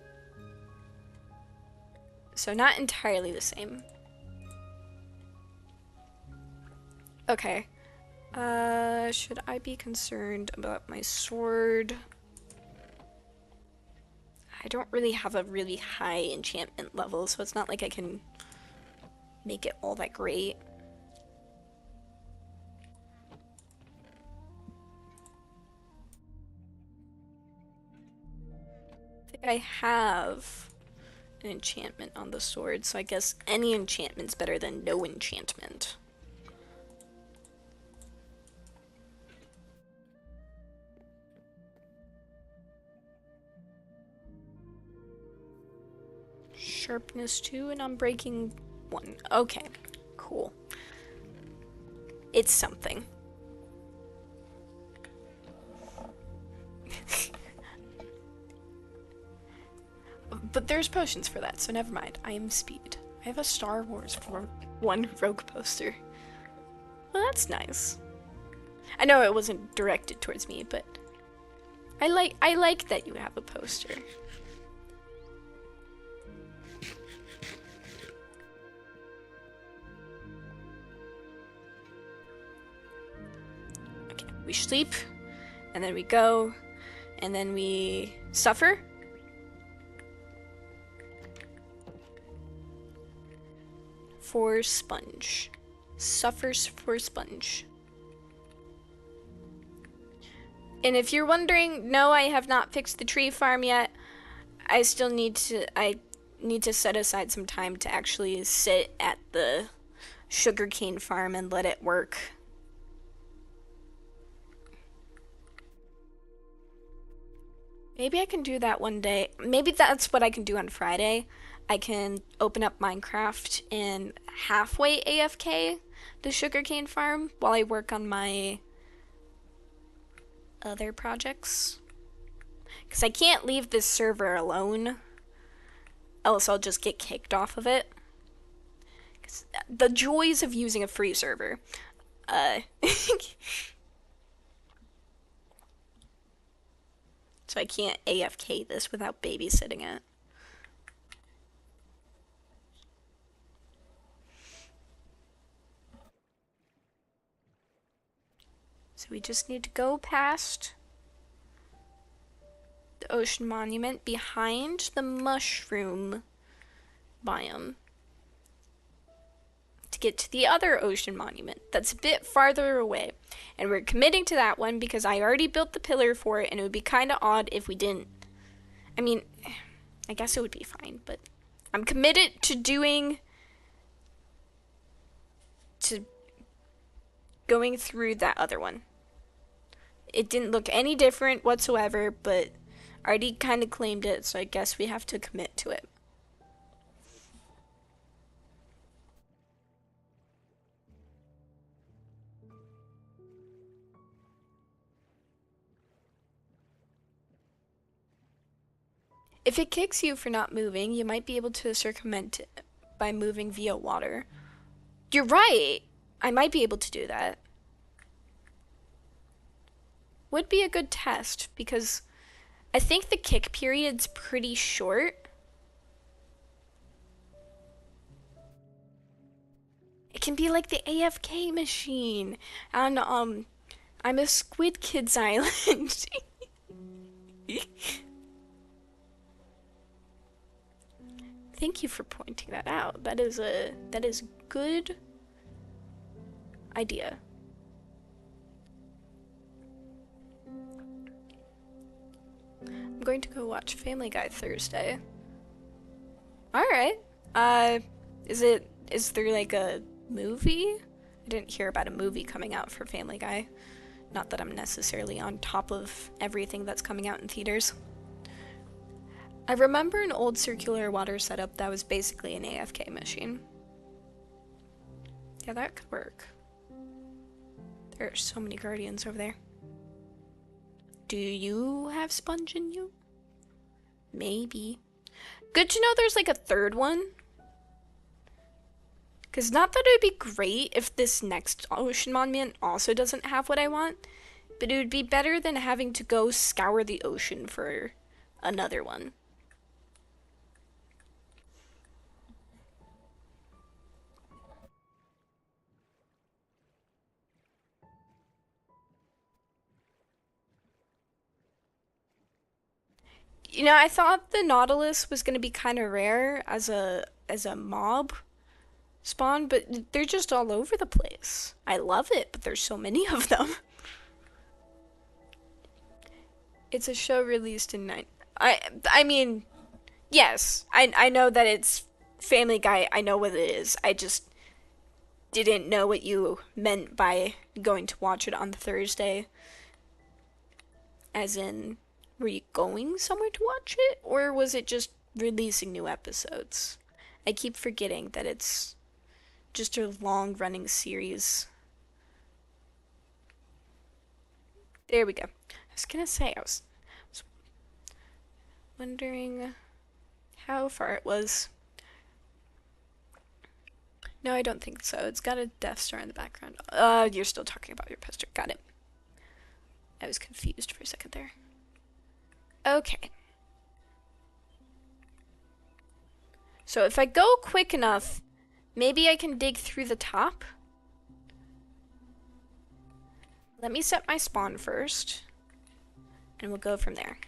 [SPEAKER 1] So not entirely the same. Okay. Should I be concerned about my sword? I don't really have a really high enchantment level, so it's not like I can make it all that great. I think I have an enchantment on the sword, so I guess any enchantment's better than no enchantment. Sharpness 2 and Unbreaking 1. Okay, cool. It's something. But there's potions for that, so never mind. I am speed. I have a Star Wars 1 rogue poster. Well, that's nice. I know it wasn't directed towards me, but I like that you have a poster. Okay, we sleep, and then we go, and then we suffer. For sponge. Suffers for sponge. And if you're wondering, no, I have not fixed the tree farm yet. I need to set aside some time to actually sit at the sugarcane farm and let it work. Maybe I can do that one day. Maybe that's what I can do on Friday. I can open up Minecraft and halfway AFK the sugarcane farm while I work on my other projects. Because I can't leave this server alone, else I'll just get kicked off of it. 'Cause the joys of using a free server. So I can't AFK this without babysitting it. So we just need to go past the ocean monument behind the mushroom biome to get to the other ocean monument that's a bit farther away. And we're committing to that one because I already built the pillar for it, and it would be kind of odd if we didn't. I mean, I guess it would be fine, but I'm committed to going through that other one. It didn't look any different whatsoever, but Artie kind of claimed it, so I guess we have to commit to it. If it kicks you for not moving, you might be able to circumvent it by moving via water. You're right! I might be able to do that. Would be a good test, because I think the kick period's pretty short. It can be like the AFK machine on, I'm a Squid Kids Island. Thank you for pointing that out. That is a good idea. I'm going to go watch Family Guy Thursday. Alright. Is there like a movie? I didn't hear about a movie coming out for Family Guy. Not that I'm necessarily on top of everything that's coming out in theaters. I remember an old circular water setup that was basically an AFK machine. Yeah, that could work. There are so many guardians over there. Do you have sponge in you? Maybe. Good to know there's like a third one. Because not that it would be great if this next ocean monument also doesn't have what I want, but it would be better than having to go scour the ocean for another one. You know, I thought the Nautilus was going to be kind of rare as a mob spawn, but they're just all over the place. I love it, but there's so many of them. It's a show released in I mean, yes, I know that it's Family Guy. I know what it is. I just didn't know what you meant by going to watch it on Thursday. As in, were you going somewhere to watch it? Or was it just releasing new episodes? I keep forgetting that it's just a long-running series. There we go. I was gonna say, I was wondering how far it was. No, I don't think so. It's got a Death Star in the background. You're still talking about your poster. Got it. I was confused for a second there. Okay. So if I go quick enough, maybe I can dig through the top. Let me set my spawn first, and we'll go from there.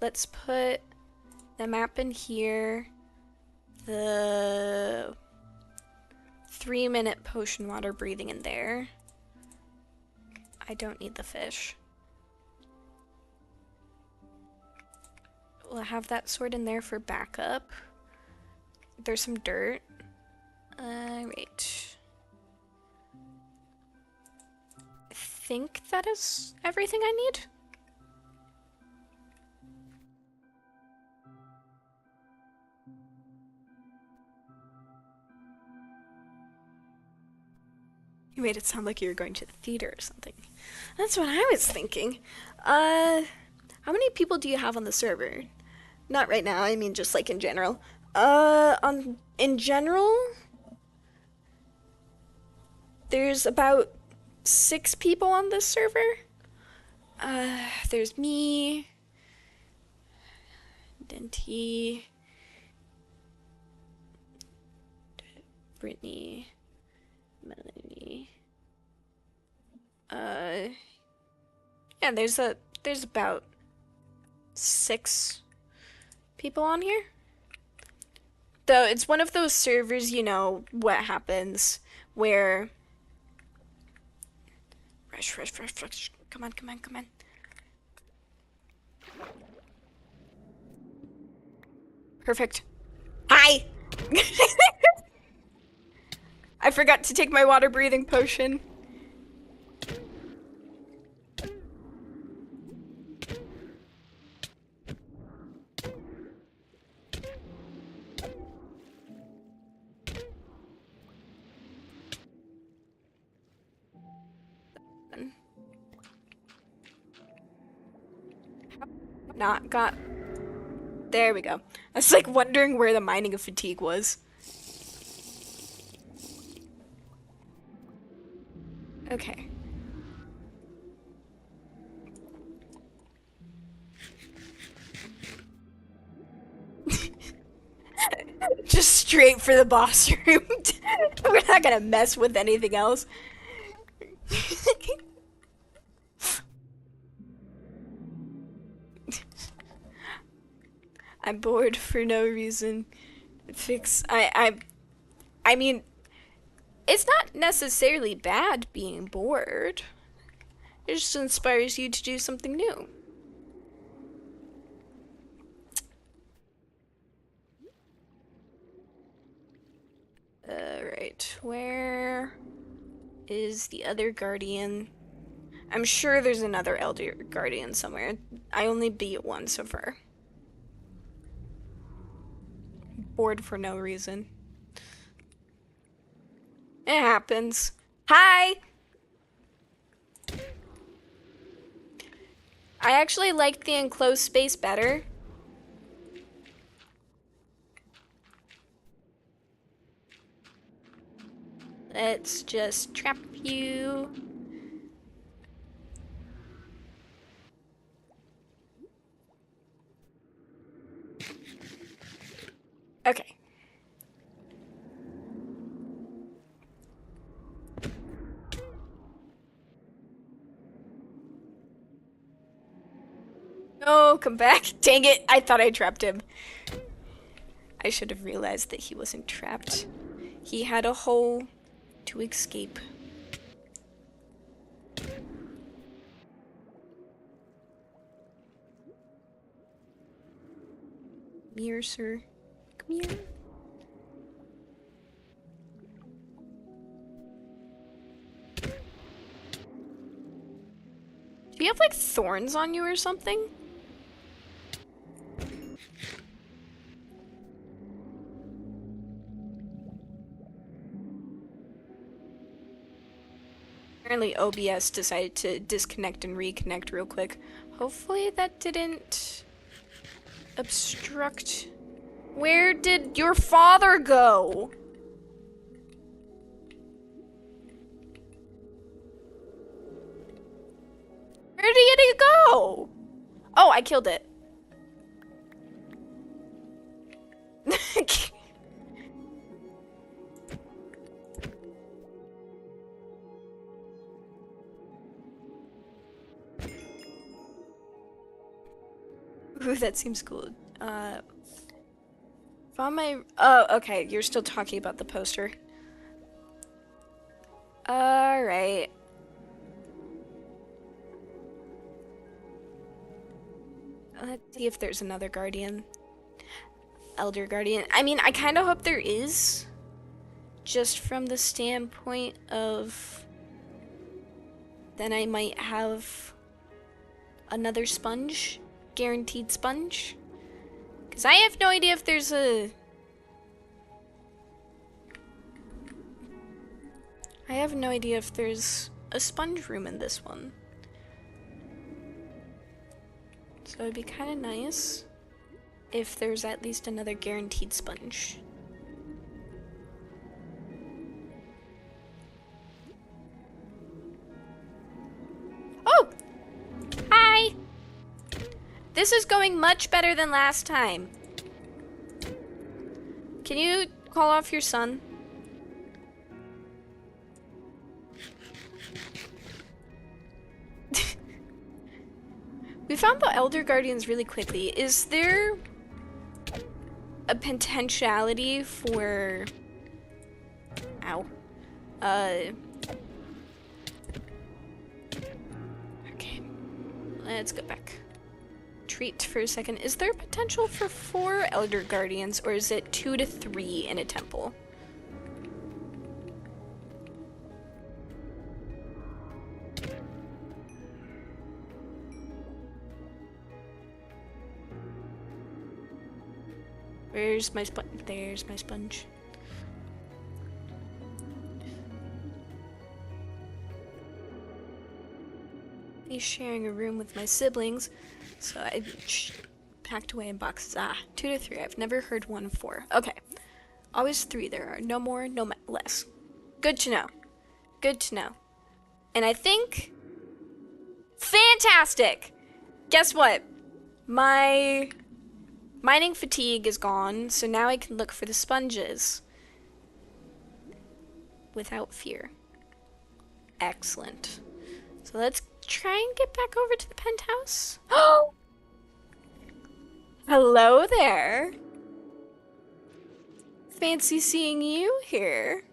[SPEAKER 1] Let's put the map in here. The 3-minute potion water breathing in there. I don't need the fish. We'll have that sword in there for backup. There's some dirt. Right. I think that is everything I need. You made it sound like you were going to the theater or something. That's what I was thinking. How many people do you have on the server? Not right now, I mean just like in general. In general, there's about 6 people on this server. There's me, Denty, Brittany, Melanie. Yeah, there's about 6 people on here. Though it's one of those servers, you know what happens, where rush. Come on. Perfect. Hi! I forgot to take my water breathing potion. Not got... There we go. I was like wondering where the mining of fatigue was. Okay. Just straight for the boss room. We're not gonna mess with anything else. I'm bored for no reason. I mean, it's not necessarily bad being bored. It just inspires you to do something new. Alright, where is the other guardian? I'm sure there's another elder guardian somewhere. I only beat one so far. Bored for no reason. It happens. Hi! I actually liked the enclosed space better. Let's just trap you. Okay. No, come back. Dang it, I thought I trapped him. I should have realized that he wasn't trapped. He had a hole to escape. Come here, sir. Come here. Do you have like thorns on you or something? Apparently OBS decided to disconnect and reconnect real quick. Hopefully that didn't obstruct. Where did your father go? Where did it go? Oh, I killed it. Ooh, that seems cool. Found my... Oh, okay, you're still talking about the poster. Alright. Let's see if there's another guardian. Elder guardian. I mean, I kind of hope there is. Just from the standpoint of... Then I might have another sponge. Guaranteed sponge. Because I have no idea if there's a... I have no idea if there's a sponge room in this one. So it'd be kind of nice if there's at least another guaranteed sponge. Oh! Hi! This is going much better than last time. Can you call off your son? We found the Elder Guardians really quickly. Is there a potentiality for... Ow. Okay. Let's go back. retreat for a second. Is there potential for 4 Elder Guardians, or is it 2 to 3 in a temple? Where's my sponge? There's my sponge. He's sharing a room with my siblings, so I packed away in boxes. 2 to 3. I've never heard 1 4. Okay. Always 3 there are. No more, no less. Good to know. Good to know. And I think... Fantastic! Guess what? My mining fatigue is gone, so now I can look for the sponges. Without fear. Excellent. So let's try and get back over to the penthouse. Oh! Hello there. Fancy seeing you here.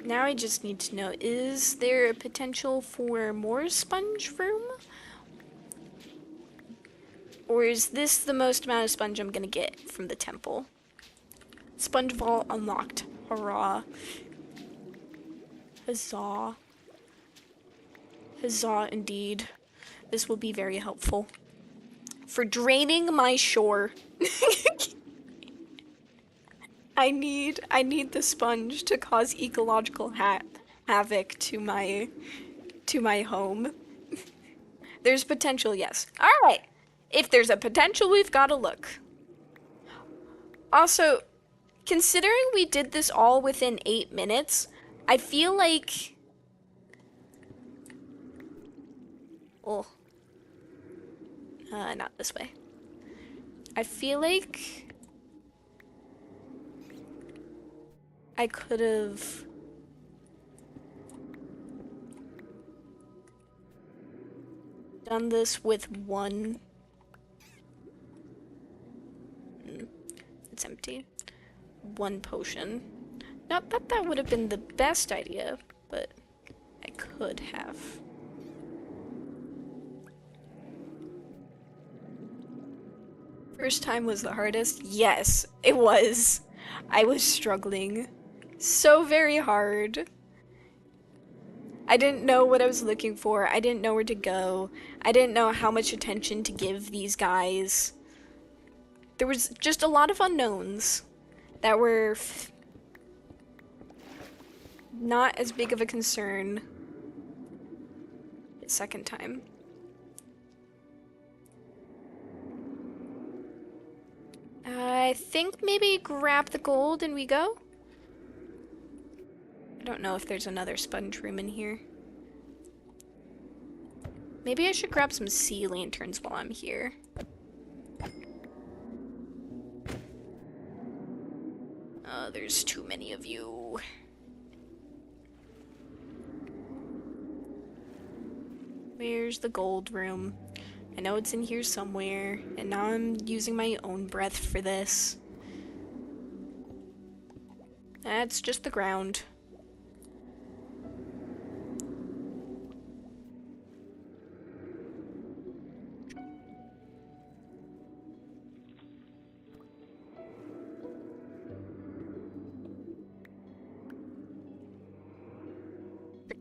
[SPEAKER 1] Now I just need to know, is there a potential for more sponge room? Or is this the most amount of sponge I'm gonna get from the temple? Sponge vault unlocked. Hurrah. Huzzah. Huzzah indeed. This will be very helpful. For draining my shore. I need the sponge to cause ecological havoc to my home. There's potential, yes. Alright. If there's a potential, we've got to look. Also, considering we did this all within 8 minutes, I feel like... Oh. Not this way. I feel like... I could have... done this with 1... It's empty. 1 potion. Not that that would have been the best idea, but I could have. First time was the hardest? Yes, it was. I was struggling so very hard. I didn't know what I was looking for. I didn't know where to go. I didn't know how much attention to give these guys. There was just a lot of unknowns that were not as big of a concern the second time. I think maybe grab the gold and we go? I don't know if there's another sponge room in here. Maybe I should grab some sea lanterns while I'm here. Oh, there's too many of you. Where's the gold room? I know it's in here somewhere, and now I'm using my own breath for this. That's just the ground.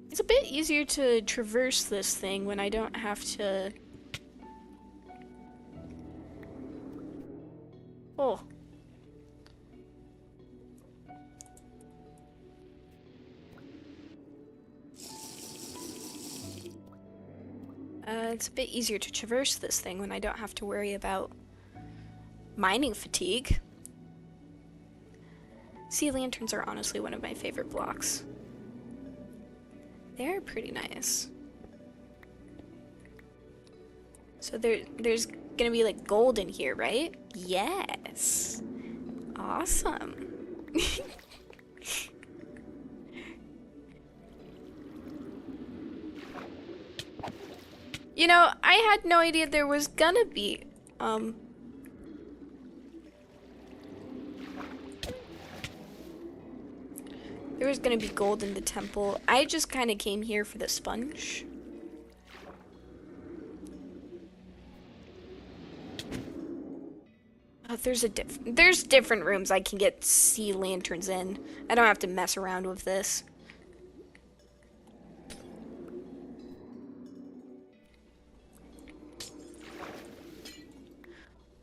[SPEAKER 1] It's a bit easier to traverse this thing when I don't have to... Oh. It's a bit easier to traverse this thing when I don't have to worry about mining fatigue. Sea lanterns are honestly one of my favorite blocks. They're pretty nice. So there's gonna be like gold in here, right? Yes. Awesome. You know, I had no idea there was gonna be, There was gonna be gold in the temple. I just kind of came here for the sponge. Oh, there's different rooms I can get sea lanterns in. I don't have to mess around with this.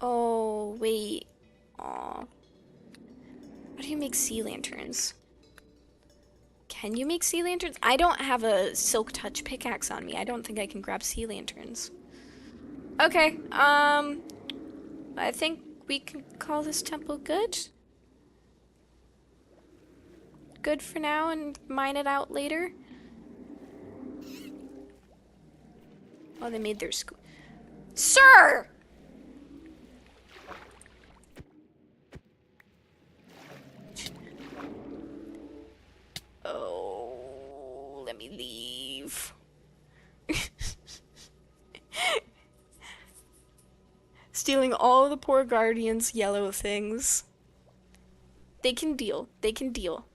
[SPEAKER 1] Oh, wait. Aw. How do you make sea lanterns? Can you make sea lanterns? I don't have a silk touch pickaxe on me. I don't think I can grab sea lanterns. Okay, I think we can call this temple good. Good for now and mine it out later. Oh, they made their school. Sir! Oh, let me leave. Stealing all the poor guardians' yellow things. They can deal. They can deal.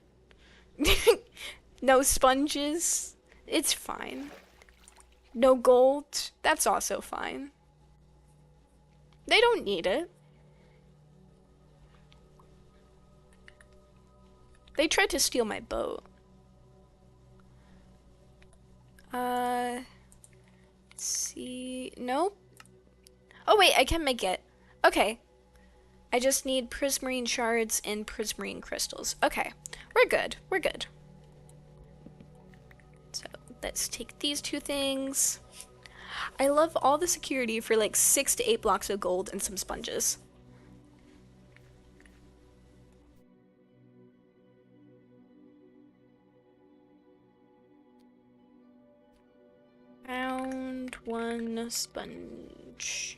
[SPEAKER 1] No sponges. It's fine. No gold. That's also fine. They don't need it. They tried to steal my boat. Let's see. Nope. Oh wait, I can make it. Okay. I just need prismarine shards and prismarine crystals. Okay. We're good. We're good. So let's take these two things. I love all the security for like 6 to 8 blocks of gold and some sponges. Found one sponge.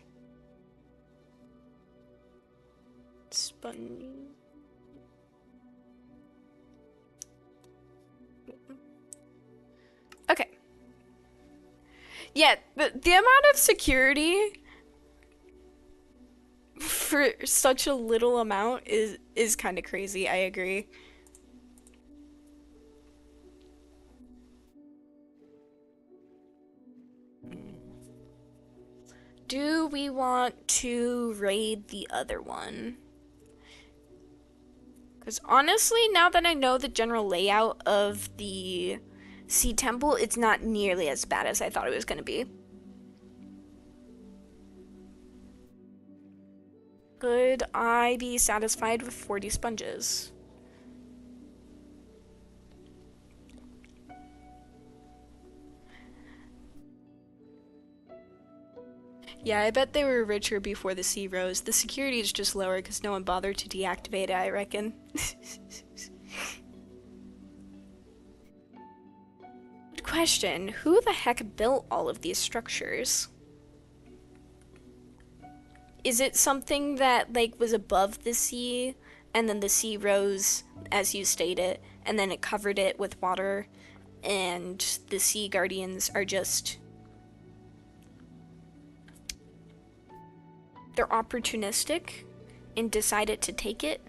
[SPEAKER 1] Okay. Yeah, the amount of security for such a little amount is kind of crazy. I agree. Do we want to raid the other one? Because honestly, now that I know the general layout of the Sea Temple, it's not nearly as bad as I thought it was going to be. Could I be satisfied with 40 sponges? Yeah, I bet they were richer before the sea rose. The security is just lower because no one bothered to deactivate it, I reckon. Good question. Who the heck built all of these structures? Is it something that, like, was above the sea, and then the sea rose, as you stated, and then it covered it with water, and the sea guardians are just... they're opportunistic and decided to take it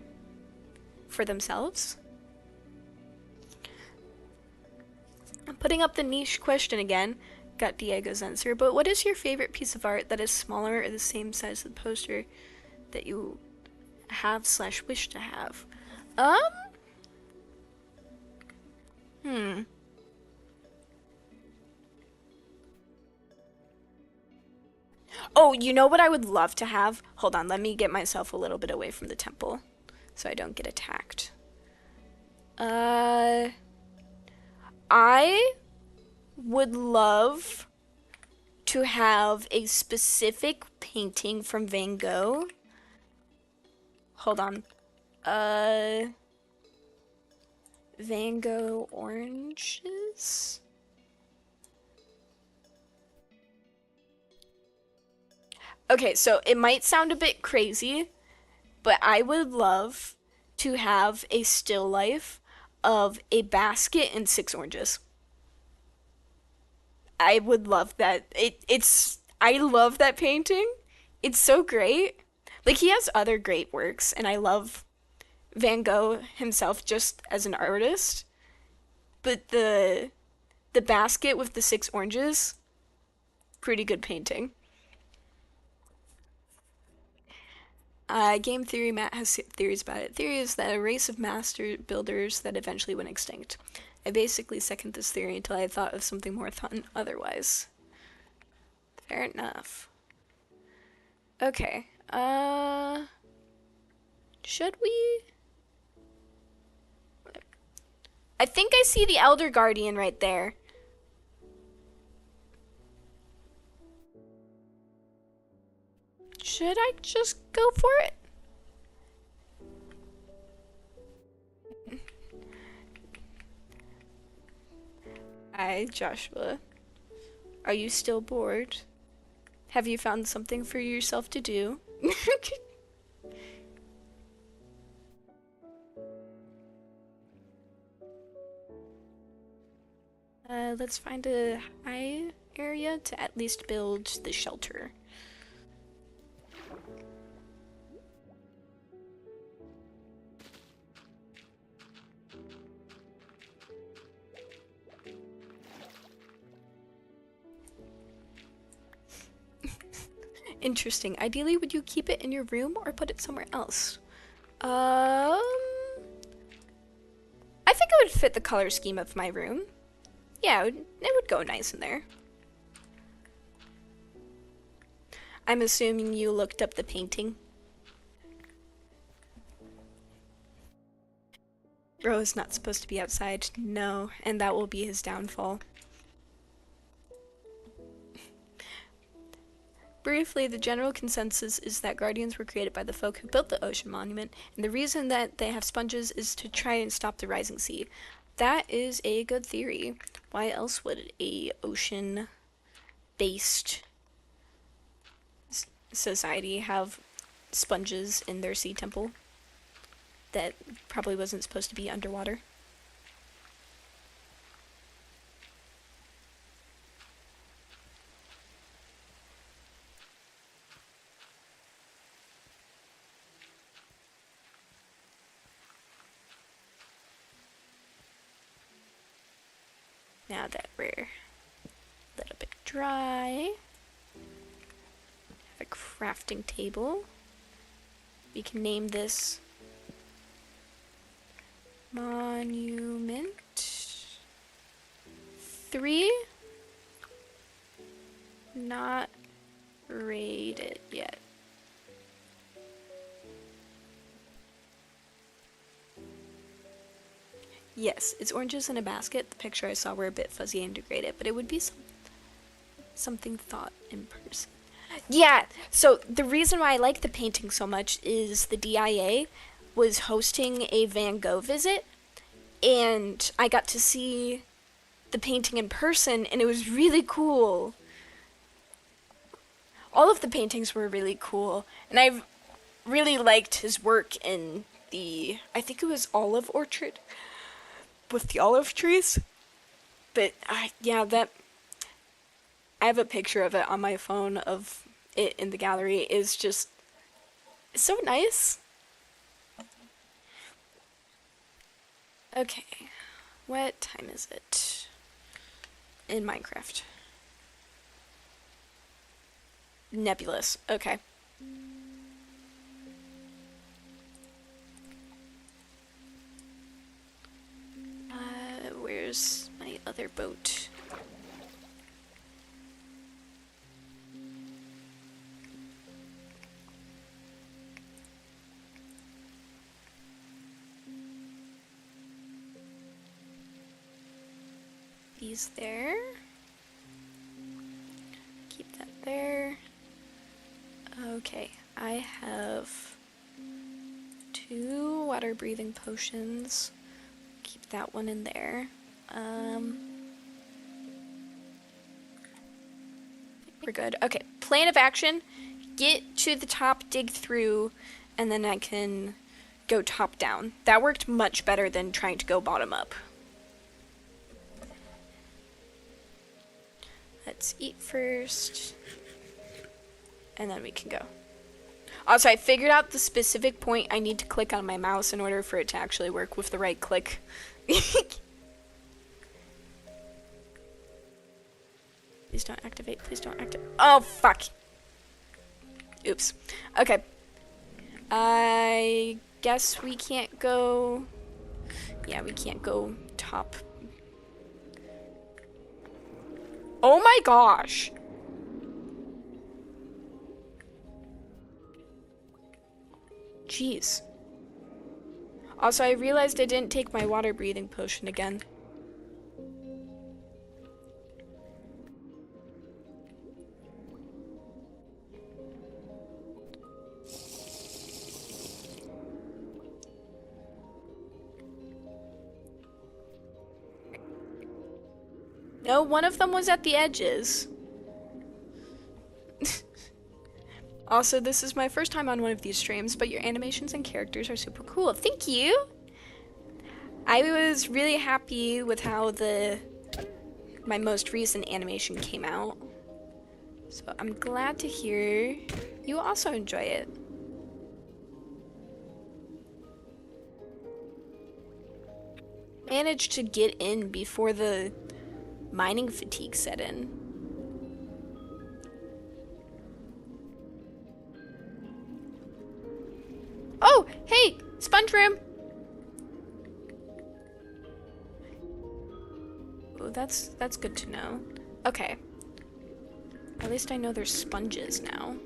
[SPEAKER 1] for themselves? I'm putting up the niche question again. Got Diego's answer, but what is your favorite piece of art that is smaller or the same size as the poster that you have / wish to have? Oh, you know what I would love to have? Hold on, let me get myself a little bit away from the temple so I don't get attacked. I would love to have a specific painting from Van Gogh. Hold on. Van Gogh oranges? Okay, so it might sound a bit crazy, but I would love to have a still life of a basket and 6 oranges. I would love that. I love that painting. It's so great. Like, he has other great works, and I love Van Gogh himself just as an artist. But the basket with the 6 oranges, pretty good painting. Game theory, Matt has theories about it. Theory is that a race of master builders that eventually went extinct. I basically second this theory until I thought of something more fun otherwise. Fair enough. Okay, should we? I think I see the Elder Guardian right there. Should I just go for it? Hi, Joshua. Are you still bored? Have you found something for yourself to do? Let's find a high area to at least build the shelter. Interesting. Ideally, would you keep it in your room or put it somewhere else? I think it would fit the color scheme of my room. Yeah, it would go nice in there. I'm assuming you looked up the painting. Bro is not supposed to be outside. No, and that will be his downfall. Briefly, the general consensus is that guardians were created by the folk who built the ocean monument, and the reason that they have sponges is to try and stop the rising sea. That is a good theory. Why else would a ocean-based society have sponges in their sea temple that probably wasn't supposed to be underwater? Now that we're a little bit dry, have a crafting table. We can name this Monument 3. Not rated yet. Yes, it's oranges in a basket. The picture I saw were a bit fuzzy and degraded, but it would be something thought in person. Yeah, so the reason why I like the painting so much is the DIA was hosting a Van Gogh visit, and I got to see the painting in person, and it was really cool. All of the paintings were really cool, and I really liked his work in I think it was Olive Orchard, with the olive trees. But yeah, I have a picture of it on my phone of it in the gallery. It's just so nice. Okay, what time is it in Minecraft? Nebulous. Okay. Where's my other boat? These there. Keep that there. Okay, I have 2 water breathing potions. Keep that one in there. We're good. Okay, plan of action. Get to the top, dig through, and then I can go top down. That worked much better than trying to go bottom up. Let's eat first, and then we can go. Also, I figured out the specific point I need to click on my mouse in order for it to actually work with the right click. Please don't activate. Please don't activate. Oh, fuck. Oops. Okay. I guess we can't go... Yeah, we can't go top. Oh my gosh! Jeez. Also, I realized I didn't take my water breathing potion again. No, one of them was at the edges. Also, this is my first time on one of these streams, but your animations and characters are super cool. Thank you! I was really happy with how my most recent animation came out. So I'm glad to hear you also enjoy it. Managed to get in before the mining fatigue set in. Oh, hey, sponge room. Oh, that's good to know. Okay. At least I know there's sponges now.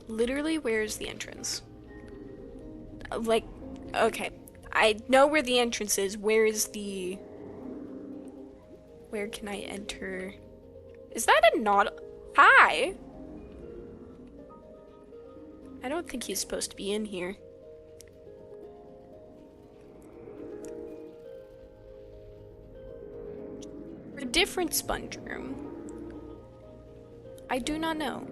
[SPEAKER 1] Literally, where's the entrance? Like, okay. I know where the entrance is. Where is the... Where can I enter? Is that a not... Hi! I don't think he's supposed to be in here. A different sponge room. I do not know.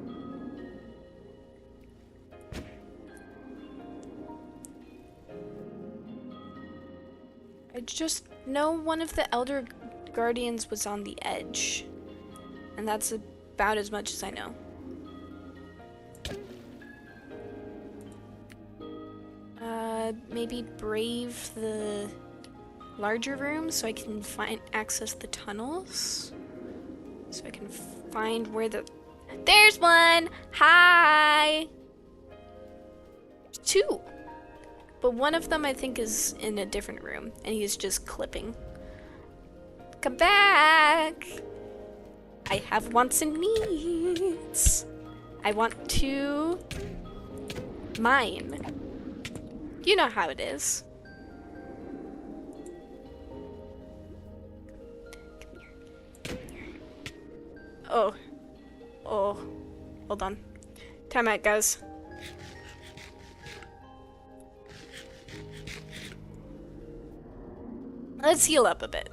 [SPEAKER 1] I just know one of the Elder Guardians was on the edge. And that's about as much as I know. Maybe brave the larger room so I can access the tunnels. So I can find where the... There's one! Hi! Two! But one of them I think is in a different room and he's just clipping. Come back! I have wants and needs. I want to mine. You know how it is. Come here. Come here. Oh. Oh. Hold on. Time out, guys. Let's heal up a bit.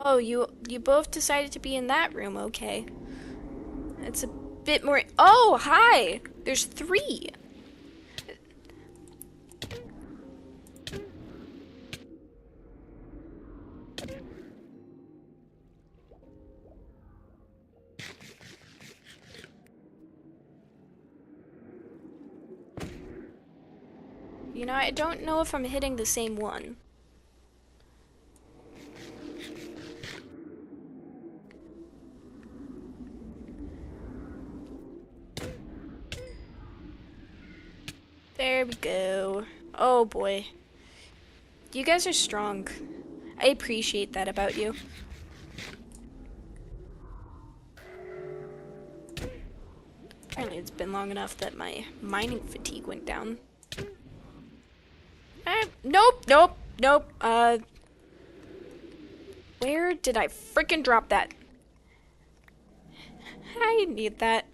[SPEAKER 1] Oh, you both decided to be in that room, okay. It's a bit more... Oh, hi! There's 3! You know, I don't know if I'm hitting the same one. There we go. Oh boy. You guys are strong. I appreciate that about you. Apparently it's been long enough that my mining fatigue went down. Nope. Where did I frickin' drop that? I need that.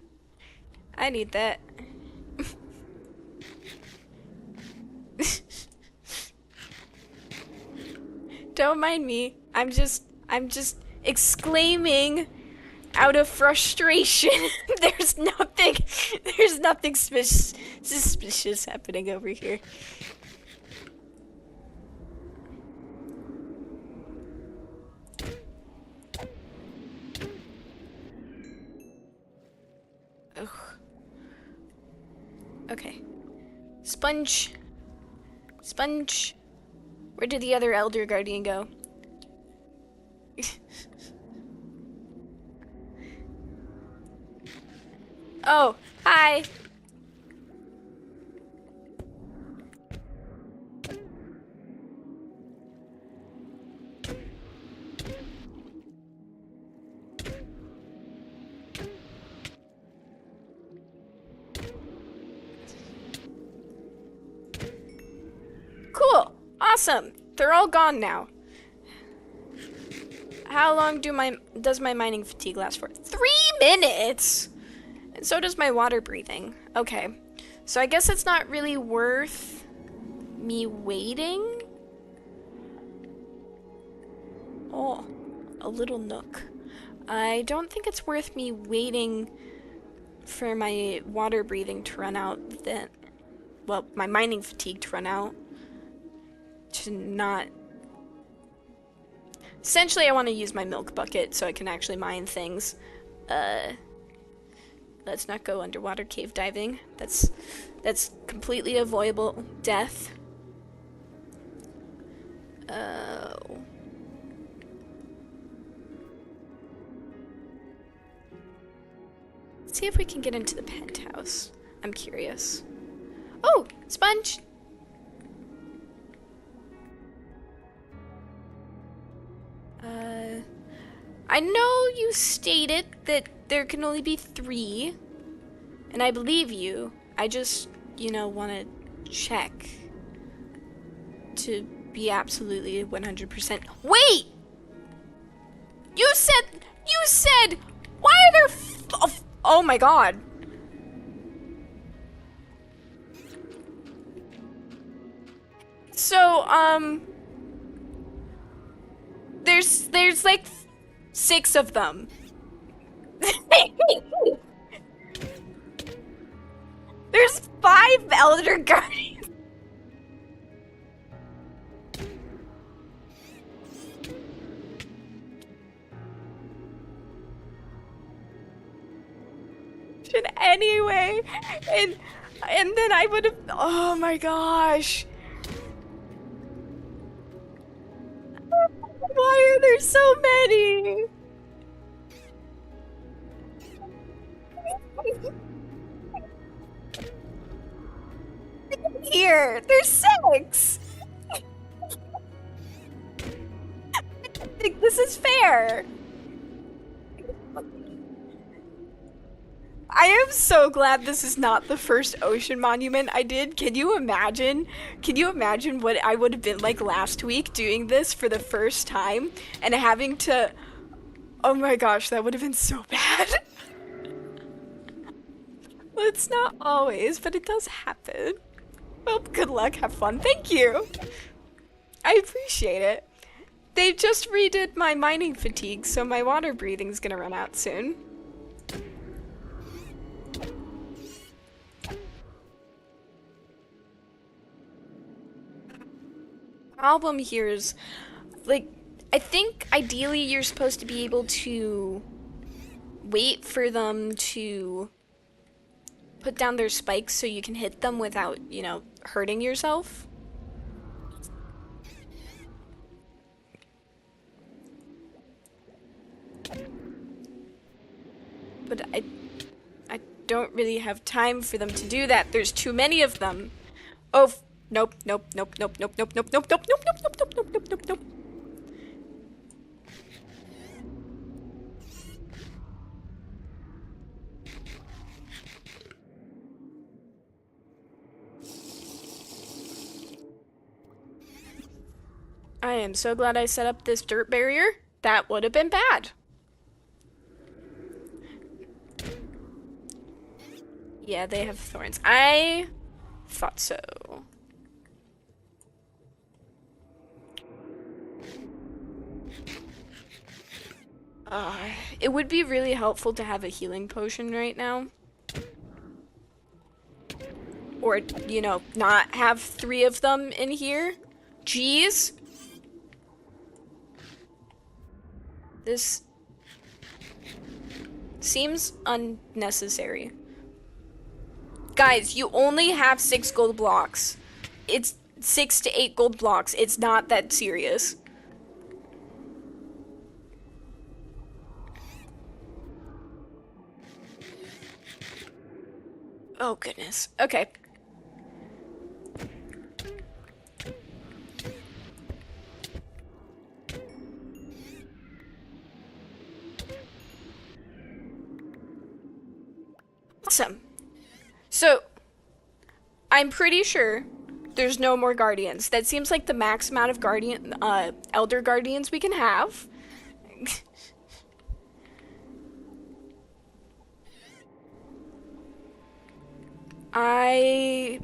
[SPEAKER 1] I need that. Don't mind me. I'm just exclaiming out of frustration. There's nothing suspicious happening over here. Ugh. Okay. Sponge. Where did the other Elder Guardian go? Oh, hi. Cool. Awesome. They're all gone now. How long does my mining fatigue last for? 3 minutes? And so does my water breathing. Okay. So I guess it's not really worth me waiting. Oh, a little nook. I don't think it's worth me waiting for my water breathing to run out then. Well, my mining fatigue to run out. To not... Essentially, I want to use my milk bucket so I can actually mine things. Let's not go underwater cave diving. That's completely avoidable death. Let's see if we can get into the penthouse. I'm curious. Oh, sponge! I know you stated that there can only be 3, and I believe you. I just, want to check to be absolutely 100%. Wait! You said, why are there oh my god. So, there's like 6 of them. There's 5 Elder Guardians. Anyway, and then I would have. Oh my gosh. Why are there so many? Here, there's 6. I don't think this is fair. I am so glad this is not the first ocean monument I did. Can you imagine? Can you imagine what I would have been like last week doing this for the first time and having to... Oh my gosh, that would have been so bad. Well, it's not always, but it does happen. Well, good luck, have fun. Thank you. I appreciate it. They just redid my mining fatigue, so my water breathing's gonna run out soon. Problem here is, like, I think ideally you're supposed to be able to wait for them to put down their spikes so you can hit them without, hurting yourself. But I don't really have time for them to do that. There's too many of them. Oh, nope, nope, nope, nope, nope, nope, nope, nope, nope, nope, nope, nope, nope, nope, nope, nope. I am so glad I set up this dirt barrier. That would have been bad. Yeah, they have thorns. I thought so. It would be really helpful to have a healing potion right now. Or, not have 3 of them in here. Jeez. This seems unnecessary. Guys, you only have 6 gold blocks. 6 to 8 gold blocks. It's not that serious. Oh, goodness. Okay. Awesome. So, I'm pretty sure there's no more guardians. That seems like the max amount of elder guardians we can have. I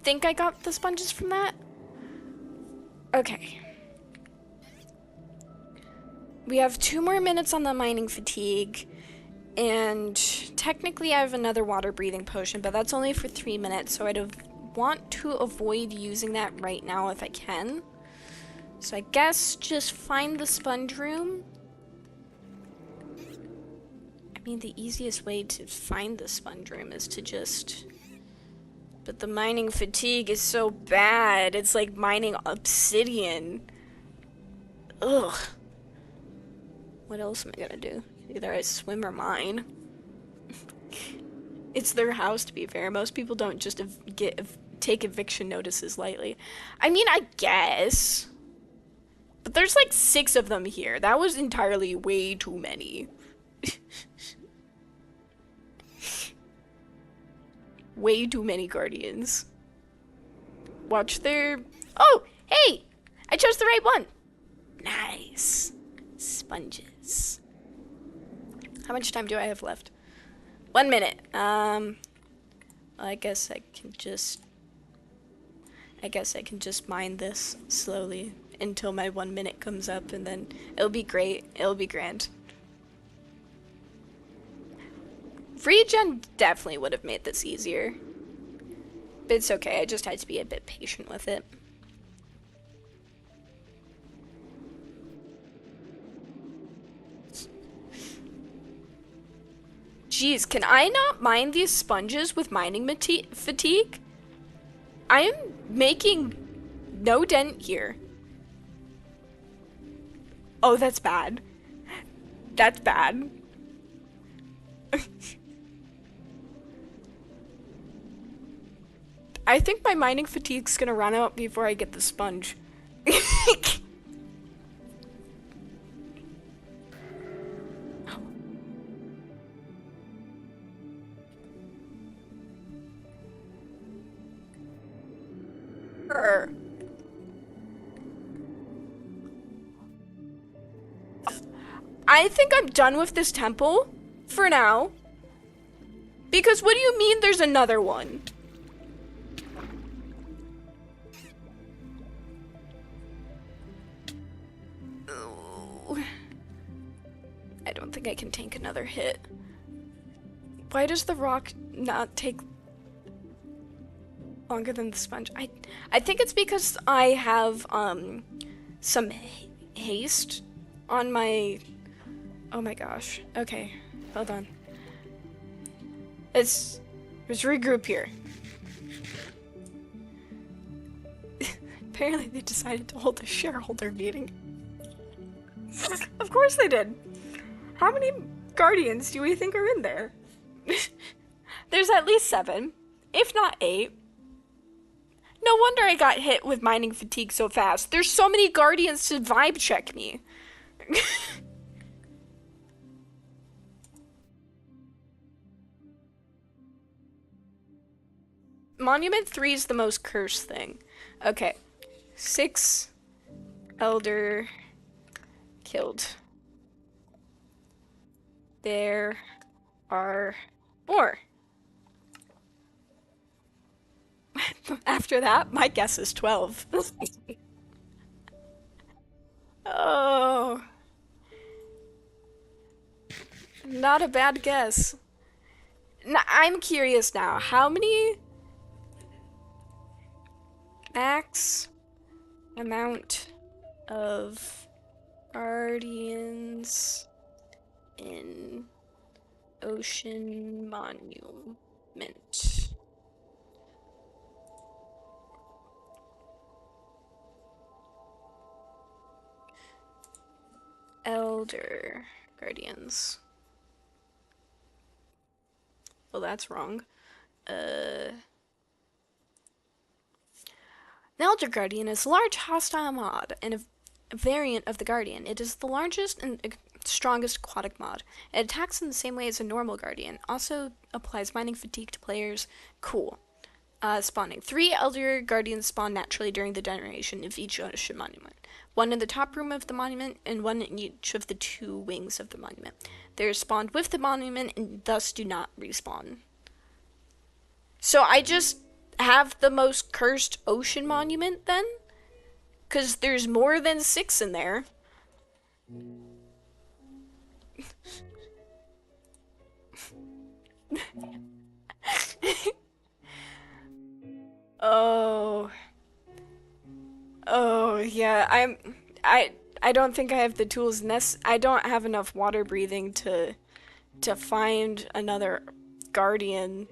[SPEAKER 1] think I got the sponges from that. Okay. We have 2 more minutes on the mining fatigue, and technically I have another water breathing potion, but that's only for 3 minutes, so I'd want to avoid using that right now if I can. So I guess just find the sponge room. I mean, the easiest way to find the sponge room is to just... But the mining fatigue is so bad. It's like mining obsidian. Ugh. What else am I gonna do? Either I swim or mine. It's their house, to be fair. Most people don't just take eviction notices lightly. I mean, I guess. But there's like 6 of them here. That was entirely way too many. Way too many guardians. Watch their... Oh, hey! I chose the right one. Nice. Sponges. How much time do I have left? 1 minute. I guess I can just mine this slowly until my 1 minute comes up, and then it'll be great. It'll be grand. Regen definitely would have made this easier. But it's okay, I just had to be a bit patient with it. Jeez, can I not mine these sponges with mining fatigue? I am making no dent here. Oh, that's bad. That's bad. I think my mining fatigue's gonna run out before I get the sponge. I think I'm done with this temple for now. Because what do you mean there's another one? Ooh. I don't think I can tank another hit. Why does the rock not take longer than the sponge? I think it's because I have some haste on my... Oh my gosh. Okay, hold on. Let's regroup here. Apparently they decided to hold a shareholder meeting. Of course they did. How many guardians do we think are in there? There's at least 7, if not 8. No wonder I got hit with mining fatigue so fast. There's so many guardians to vibe check me. Monument 3 is the most cursed thing. Okay. 6 elder killed. There are more. After that, my guess is 12. Oh. Not a bad guess. I'm curious now. How many max amount of guardians in Ocean Monument? Elder Guardians. Well, that's wrong. The Elder Guardian is a large hostile mod and a variant of the Guardian. It is the largest and strongest aquatic mod. It attacks in the same way as a normal Guardian. Also applies mining fatigue to players. Cool. Spawning. 3 Elder Guardians spawn naturally during the generation of each ocean monument. 1 in the top room of the monument, and 1 in each of the 2 wings of the monument. They are spawned with the monument and thus do not respawn. So I just have the most cursed ocean monument then? Because there's more than 6 in there. Oh yeah, I don't think I have the tools I don't have enough water breathing to find another guardian.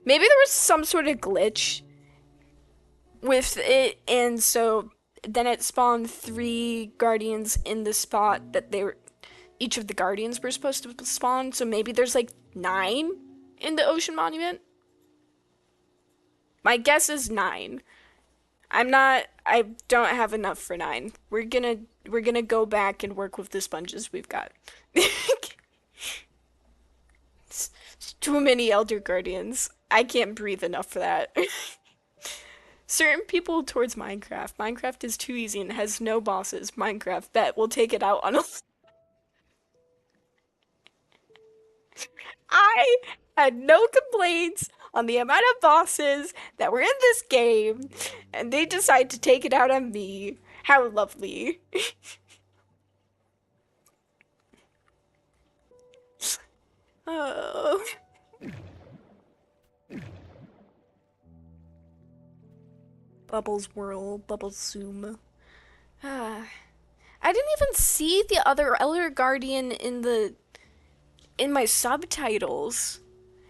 [SPEAKER 1] Maybe there was some sort of glitch with it, and so then it spawned 3 guardians in the spot that each of the guardians were supposed to spawn, so maybe there's like 9 in the ocean monument. My guess is 9. I don't have enough for 9. We're gonna go back and work with the sponges we've got. It's too many Elder Guardians. I can't breathe enough for that. Certain people towards Minecraft. Minecraft is too easy and has no bosses. Minecraft, bet we'll take it out on a... I had no complaints on the amount of bosses that were in this game, and they decide to take it out on me. How lovely. Oh. Bubbles whirl, bubbles zoom. I didn't even see the other Elder Guardian in my subtitles.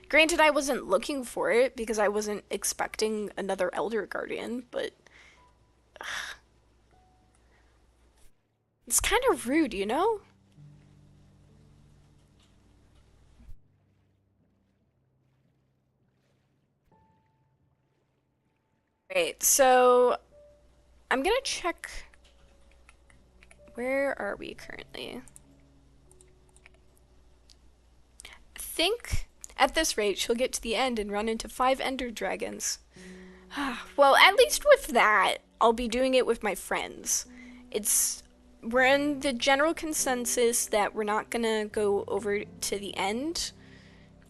[SPEAKER 1] Granted, I wasn't looking for it because I wasn't expecting another Elder Guardian, but it's kind of rude, you know? Right, so I'm gonna check. Where are we currently? I think at this rate she'll get to the end and run into 5 Ender Dragons. Well, at least with that, I'll be doing it with my friends. We're in the general consensus that we're not gonna go over to the end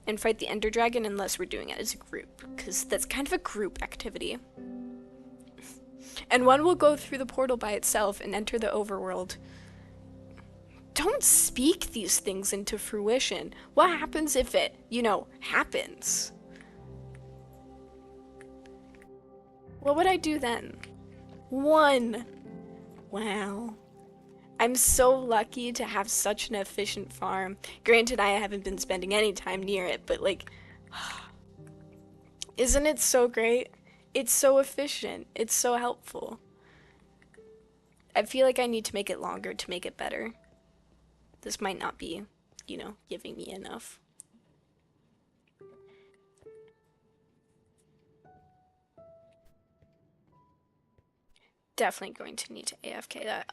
[SPEAKER 1] and fight the Ender Dragon unless we're doing it as a group, because that's kind of a group activity. And one will go through the portal by itself and enter the overworld. Don't speak these things into fruition. What happens if it, happens? What would I do then? 1. Wow. I'm so lucky to have such an efficient farm. Granted, I haven't been spending any time near it, but isn't it so great? It's so efficient. It's so helpful. I feel like I need to make it longer to make it better. This might not be, giving me enough. Definitely going to need to AFK that.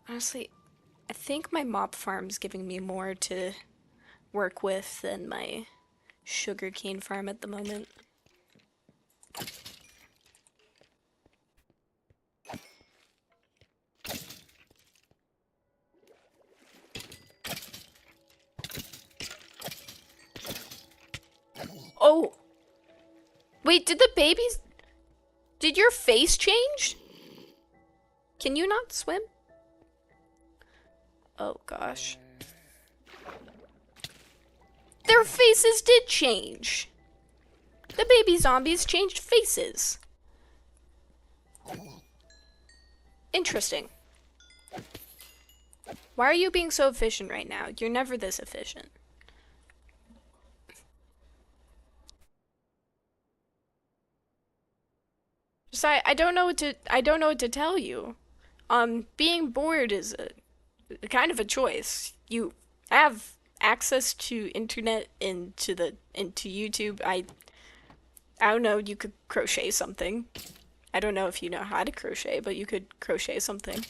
[SPEAKER 1] Honestly, I think my mop farm's giving me more to work with than my sugarcane farm at the moment. Oh! Wait, did your face change? Can you not swim? Oh gosh. Their faces did change! The baby zombies changed faces. Interesting. Why are you being so efficient right now? You're never this efficient. Just I don't know what to tell you. Being bored is kind of a choice. You have access to internet into YouTube. I don't know, you could crochet something. I don't know if you know how to crochet, but you could crochet something.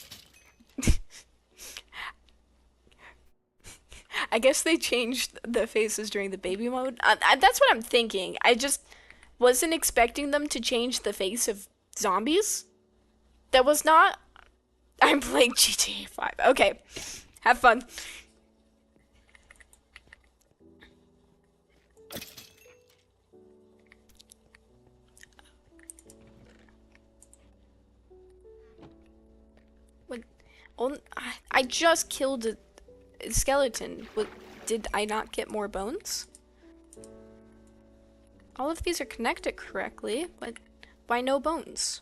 [SPEAKER 1] I guess they changed the faces during the baby mode. That's what I'm thinking. I just wasn't expecting them to change the face of zombies. That was not. I'm playing GTA 5. Okay. Have fun. What? I just killed a skeleton. What? Did I not get more bones? All of these are connected correctly, but why no bones?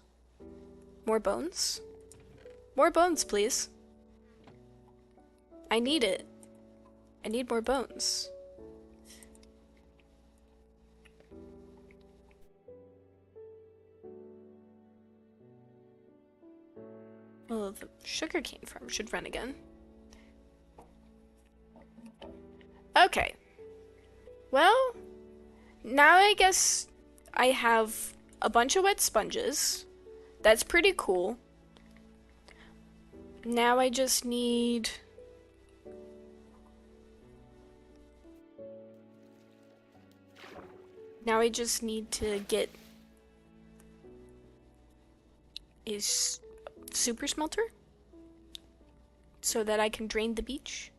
[SPEAKER 1] More bones? More bones, please. I need it. I need more bones. Well, the sugarcane farm should run again. Okay. Well, now I guess I have a bunch of wet sponges. That's pretty cool. Now I just need... Now I just need to get a super smelter so that I can drain the beach.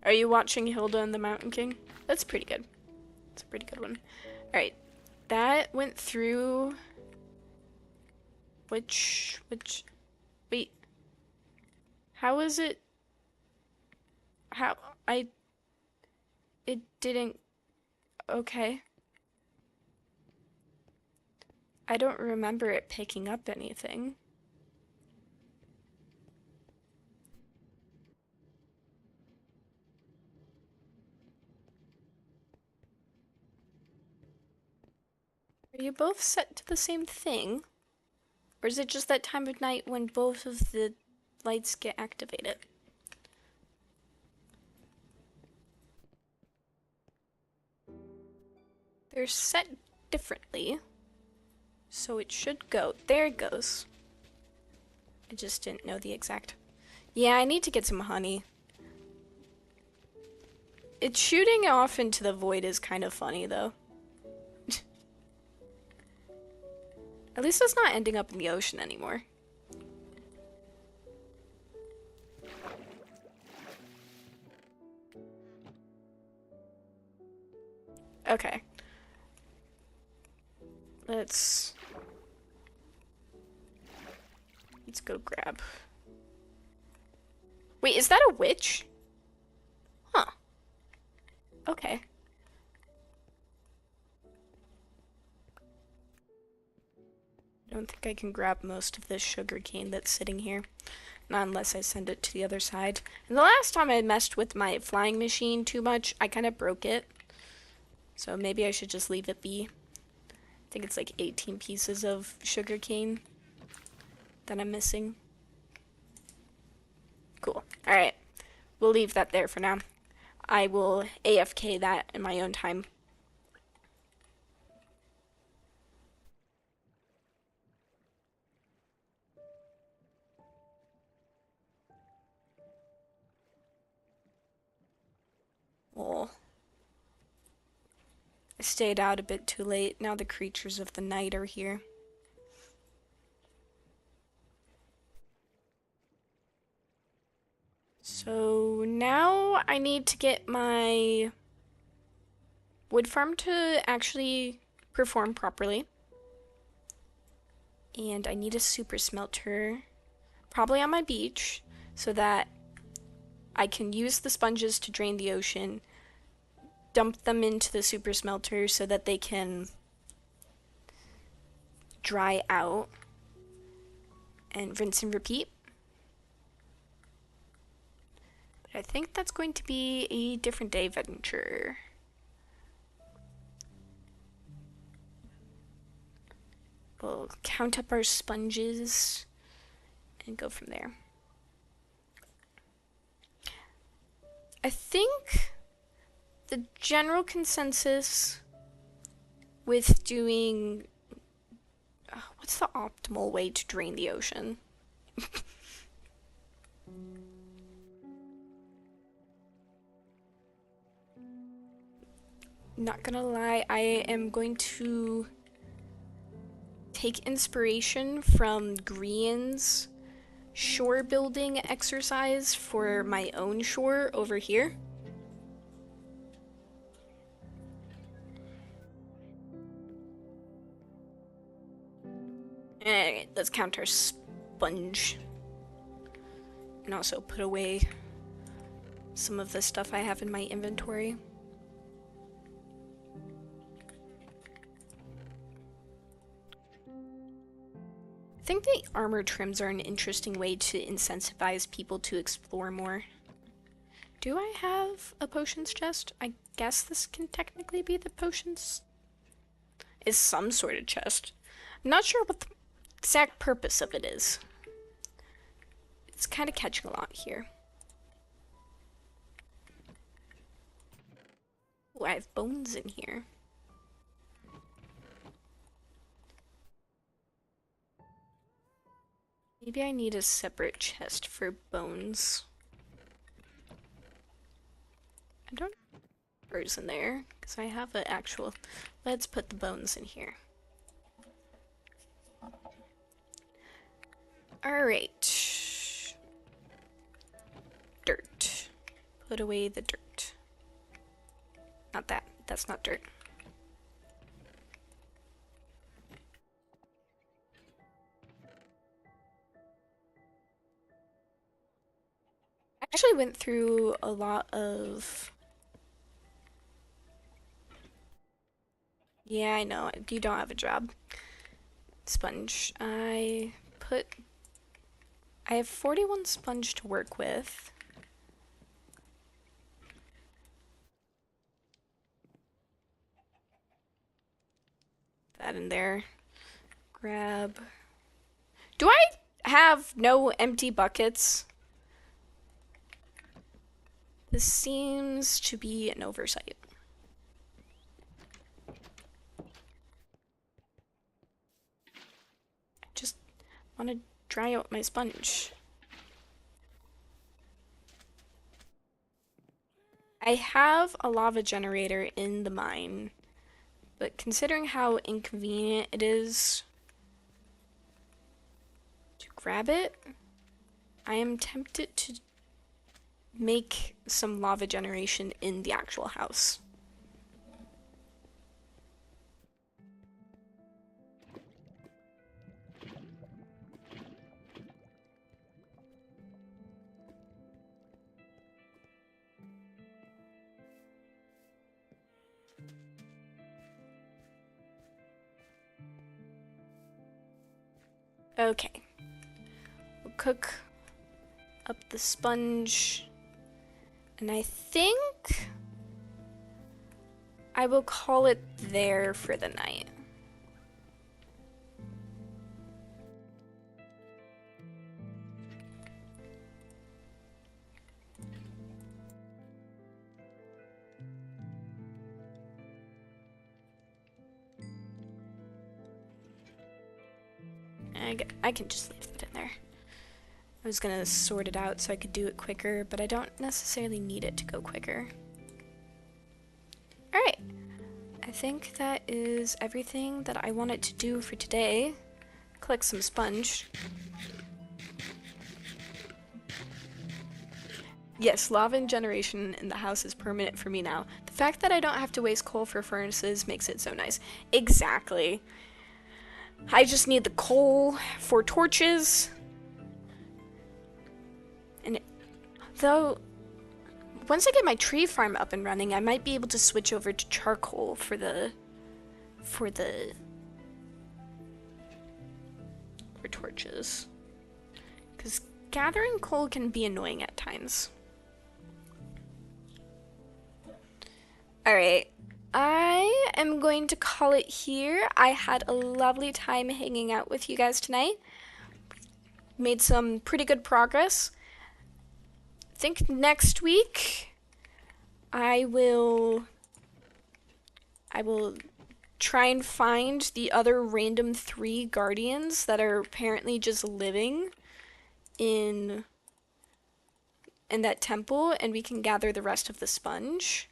[SPEAKER 1] Are you watching Hilda and the Mountain King? That's pretty good. It's a pretty good one. Alright. That went through... Which... Wait. How is it... How... It didn't... Okay. I don't remember it picking up anything. Are you both set to the same thing? Or is it just that time of night when both of the lights get activated? They're set differently. So it should go. There it goes. I just didn't know the exact. Yeah, I need to get some honey. It's shooting off into the void is kind of funny, though. At least it's not ending up in the ocean anymore. Okay. Let's go grab. Wait, is that a witch? Huh. Okay. I don't think I can grab most of this sugar cane that's sitting here. Not unless I send it to the other side. And the last time I messed with my flying machine too much, I kind of broke it. So maybe I should just leave it be. I think it's like 18 pieces of sugar cane that I'm missing. Cool. Alright. We'll leave that there for now. I will AFK that in my own time. Oh. I stayed out a bit too late. Now the creatures of the night are here. So now I need to get my wood farm to actually perform properly. And I need a super smelter, probably on my beach, so that I can use the sponges to drain the ocean, dump them into the super smelter so that they can dry out, and rinse and repeat. But I think that's going to be a different day venture. we'll count up our sponges and go from there. I think the general consensus with doing... what's the optimal way to drain the ocean? Not gonna lie, I am going to take inspiration from Grian's shore building exercise for my own shore over here. Alright, let's count our sponge. And also put away some of the stuff I have in my inventory. I think the armor trims are an interesting way to incentivize people to explore more. Do I have a potions chest? I guess this can technically be the potions. Is some sort of chest. I'm not sure what the exact purpose of it is. It's kind of catching a lot here. Oh, I have bones in here. Maybe I need a separate chest for bones. I don't have birds in there, because I have an actual... Let's put the bones in here. Alright. Dirt. Put away the dirt. Not that. That's not dirt. I actually went through a lot of... Yeah, I know. You don't have a job. Sponge. I have 41 sponge to work with. That in there. Grab. Do I have no empty buckets? This seems to be an oversight. I just want to dry out my sponge. I have a lava generator in the mine, but considering how inconvenient it is to grab it, I am tempted to make some lava generation in the actual house. Okay. We'll cook up the sponge. And I think I will call it there for the night. I can just leave that in there. I was gonna sort it out so I could do it quicker, but I don't necessarily need it to go quicker. Alright. I think that is everything that I wanted to do for today. Collect some sponge. Yes, lava generation in the house is permanent for me now. The fact that I don't have to waste coal for furnaces makes it so nice. Exactly. I just need the coal for torches. And though, once I get my tree farm up and running, I might be able to switch over to charcoal for torches. Because gathering coal can be annoying at times. Alright, I am going to call it here. I had a lovely time hanging out with you guys tonight. Made some pretty good progress. I think next week I will try and find the other random 3 guardians that are apparently just living in that temple, and we can gather the rest of the sponge.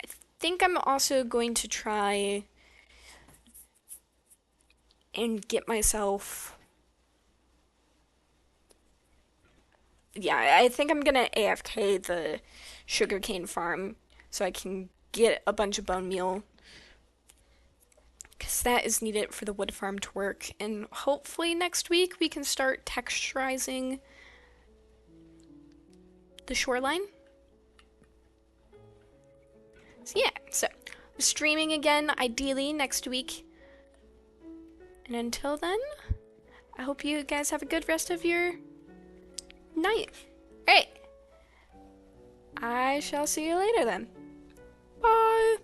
[SPEAKER 1] I think I'm also going to try and get myself... Yeah, I think I'm gonna AFK the sugarcane farm so I can get a bunch of bone meal, because that is needed for the wood farm to work. And hopefully next week we can start texturizing the shoreline. So yeah, so I'm streaming again ideally next week. And until then, I hope you guys have a good rest of your night. Alright. I shall see you later then. Bye.